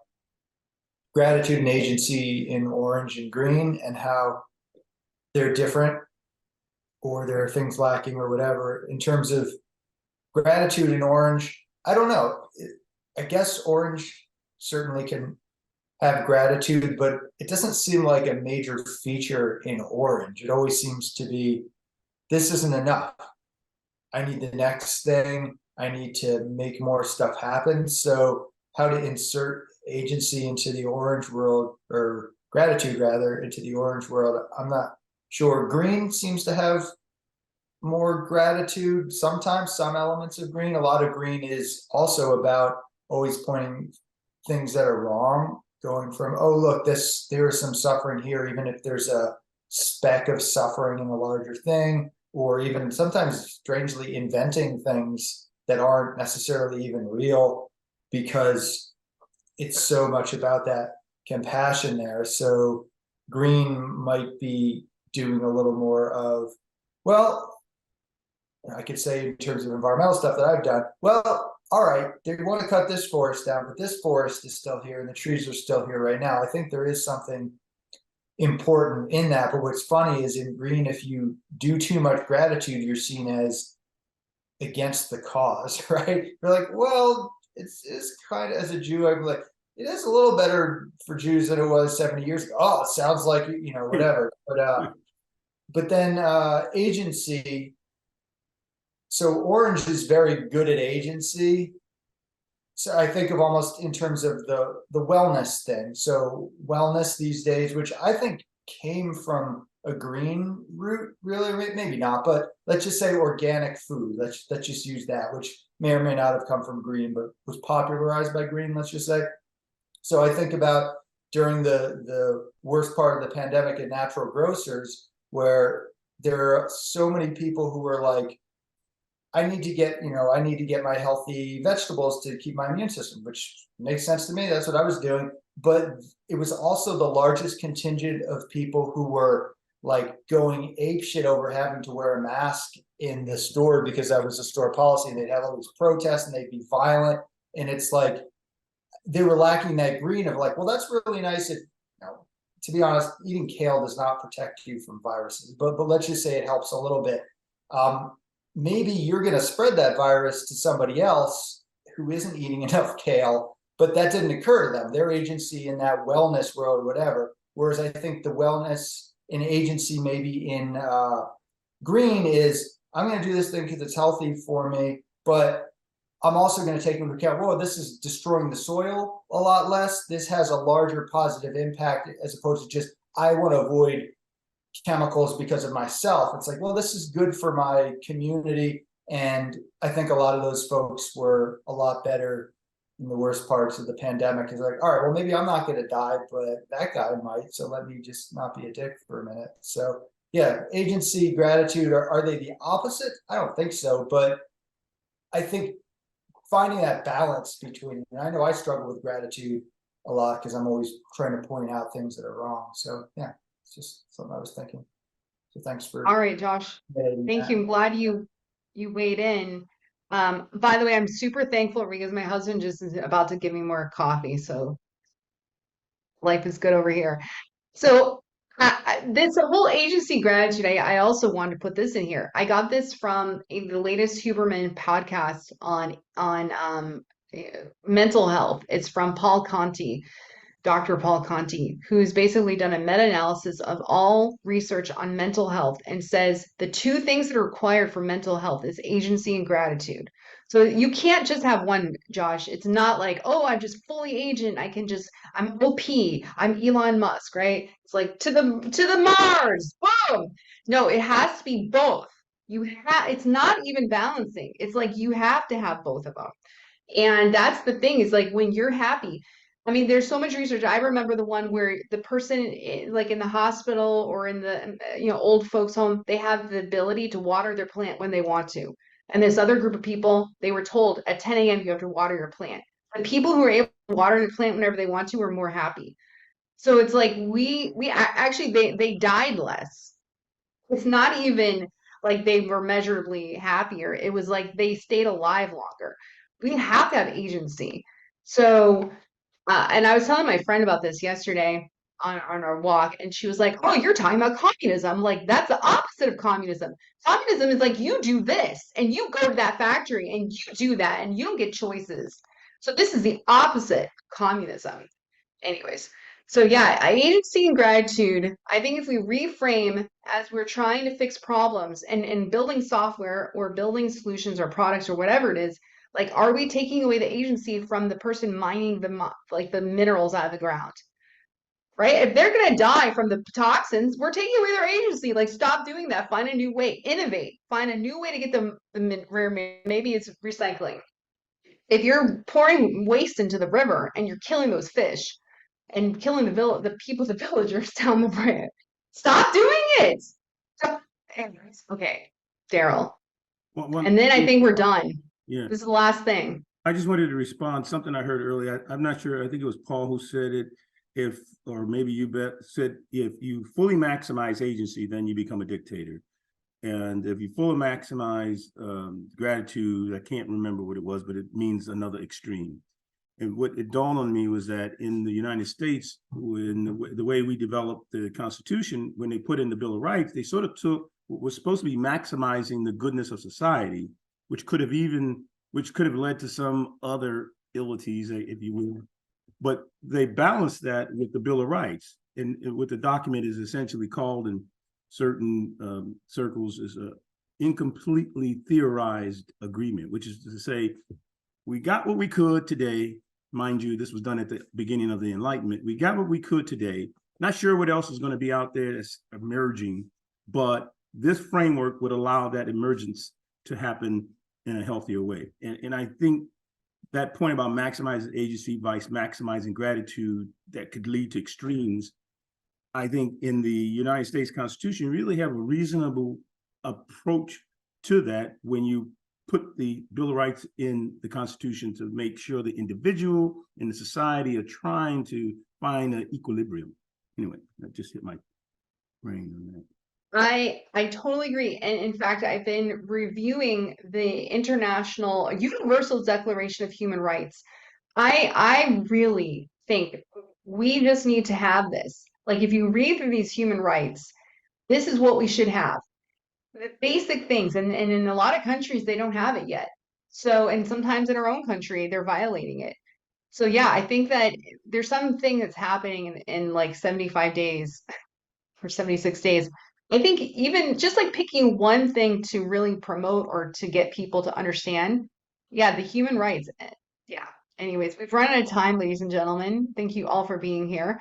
Speaker 10: gratitude and agency in orange and green and how they're different, or there are things lacking or whatever. In terms of gratitude in orange, I don't know. I guess orange certainly can have gratitude, but it doesn't seem like a major feature in orange. It always seems to be, this isn't enough. I need the next thing. I need to make more stuff happen. So how to insert agency into the orange world, or gratitude rather, into the orange world, I'm not sure. Green seems to have more gratitude sometimes, some elements of green. A lot of green is also about always pointing things that are wrong, going from, oh, look, there is some suffering here, even if there's a speck of suffering in a larger thing, or even sometimes strangely inventing things that aren't necessarily even real, because it's so much about that compassion there. So green might be doing a little more of, well, I could say in terms of environmental stuff that I've done, well, all right, they want to cut this forest down, but this forest is still here and the trees are still here right now. I think there is something important in that. But what's funny is in green, if you do too much gratitude, you're seen as against the cause, right? You're like, well, it's kind of, as a Jew, I'm like, it is a little better for Jews than it was 70 years ago. Oh, it sounds like, you know, whatever. But then agency. So orange is very good at agency. So I think of almost in terms of the wellness thing. So wellness these days, which I think came from a green root, really, maybe not, but let's just say organic food. Let's just use that, which may or may not have come from green, but was popularized by green, let's just say. So I think about during the worst part of the pandemic at natural grocers, where there are so many people who were like, I need to get my healthy vegetables to keep my immune system, which makes sense to me. That's what I was doing. But it was also the largest contingent of people who were like going apeshit over having to wear a mask in the store because that was a store policy, and they'd have all these protests and they'd be violent. And it's like they were lacking that green of like, well, that's really nice if, you know, to be honest, eating kale does not protect you from viruses, but let's just say it helps a little bit. Maybe you're going to spread that virus to somebody else who isn't eating enough kale, but that didn't occur to them. Their agency in that wellness world, whatever. Whereas I think the wellness in agency, maybe in green, is I'm going to do this thing because it's healthy for me, but I'm also going to take into account, whoa, this is destroying the soil a lot less. This has a larger positive impact, as opposed to just, I want to avoid chemicals because of myself. It's like, well, this is good for my community. And I think a lot of those folks were a lot better in the worst parts of the pandemic. Is like, all right, well, maybe I'm not going to die, but that guy might. So let me just not be a dick for a minute. So yeah, agency, gratitude, are they the opposite? I don't think so. But I think finding that balance between, and I know I struggle with gratitude a lot because I'm always trying to point out things that are wrong. So yeah. It's just something I was thinking. So thanks for.
Speaker 1: All right, Josh. Thank you. I'm glad you weighed in. By the way, I'm super thankful because my husband just is about to give me more coffee, so life is good over here. So this whole agency gratitude, I also wanted to put this in here. I got this from the latest Huberman podcast on mental health. It's from Paul Conti, Dr. Paul Conti, who's basically done a meta-analysis of all research on mental health and says the two things that are required for mental health is agency and gratitude. So you can't just have one, Josh. It's not like, oh, I'm just fully agent. I'm OP. I'm Elon Musk, right? It's like to the Mars. Boom. No, it has to be both. It's not even balancing. It's like you have to have both of them. And that's the thing is like when you're happy, I mean, there's so much research. I remember the one where the person, like in the hospital or in the, old folks home, they have the ability to water their plant when they want to. And this other group of people, they were told at 10 a.m. you have to water your plant. The people who are able to water their plant whenever they want to are more happy. So it's like actually they died less. It's not even like they were measurably happier. It was like they stayed alive longer. We have to have agency. So, and I was telling my friend about this yesterday on our walk, and she was like, "Oh, you're talking about communism." I'm like, that's the opposite of communism. Communism is like you do this and you go to that factory and you do that and you don't get choices. So this is the opposite communism. Anyways, so yeah, agency and gratitude. I think if we reframe as we're trying to fix problems and building software or building solutions or products or whatever it is, like, are we taking away the agency from the person mining the minerals out of the ground? Right? If they're gonna die from the toxins, we're taking away their agency. Like, stop doing that. Find a new way. Innovate. Find a new way to get the rare. Maybe it's recycling. If you're pouring waste into the river and you're killing those fish and killing the people, the villagers down the road, stop doing it. Stop. Anyways, okay, Daryl. And then I think we're done.
Speaker 8: Yeah.
Speaker 1: This is the last thing.
Speaker 8: I just wanted to respond something I heard earlier. I'm not sure. I think it was Paul who said it. Or maybe you said, if you fully maximize agency, then you become a dictator. And if you fully maximize gratitude, I can't remember what it was, but it means another extreme. And what it dawned on me was that in the United States, when the way we developed the Constitution, when they put in the Bill of Rights, they sort of took what was supposed to be maximizing the goodness of society, which could have led to some other illities, if you will. But they balanced that with the Bill of Rights, and what the document is essentially called in certain circles is a incompletely theorized agreement, which is to say, we got what we could today. Mind you, this was done at the beginning of the Enlightenment. We got what we could today. Not sure what else is going to be out there that's emerging, but this framework would allow that emergence to happen in a healthier way. And I think that point about maximizing agency by maximizing gratitude that could lead to extremes, I think in the United States Constitution, you really have a reasonable approach to that when you put the Bill of Rights in the Constitution to make sure the individual and the society are trying to find an equilibrium. Anyway, that just hit my brain on that.
Speaker 1: I totally agree. And in fact, I've been reviewing the International Universal Declaration of Human Rights. I really think we just need to have this. Like, if you read through these human rights, this is what we should have. The basic things. And in a lot of countries, they don't have it yet. So, and sometimes in our own country, they're violating it. So yeah, I think that there's something that's happening in like 75 days or 76 days. I think even just like picking one thing to really promote or to get people to understand, yeah, the human rights. Yeah. Anyways, we've run out of time, ladies and gentlemen. Thank you all for being here.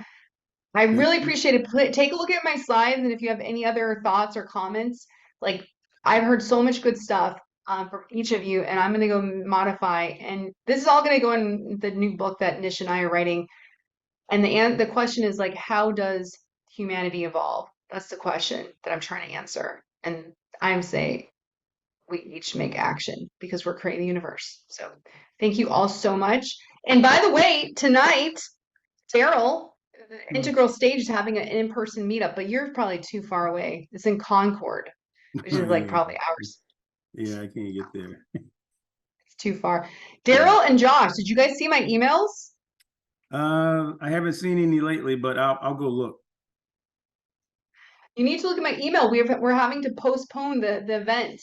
Speaker 1: I really appreciate it. Take a look at my slides, and if you have any other thoughts or comments, like, I've heard so much good stuff from each of you, and I'm going to go modify. And this is all going to go in the new book that Nish and I are writing. And the question is, like, how does humanity evolve? That's the question that I'm trying to answer. And I'm saying we each make action because we're creating the universe. So thank you all so much. And by the way, tonight, Daryl, the Integral Stage is having an in-person meetup, but you're probably too far away. It's in Concord, which is like probably hours.
Speaker 8: Yeah, I can't get there.
Speaker 1: It's too far. Daryl and Josh, did you guys see my emails?
Speaker 8: I haven't seen any lately, but I'll go look.
Speaker 1: You need to look at my email. We're having to postpone the event.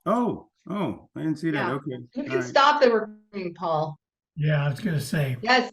Speaker 8: Oh, I didn't see that.
Speaker 1: Yeah.
Speaker 8: Okay.
Speaker 1: You can stop the recording, Paul.
Speaker 9: Yeah, I was going to say,
Speaker 1: Yes.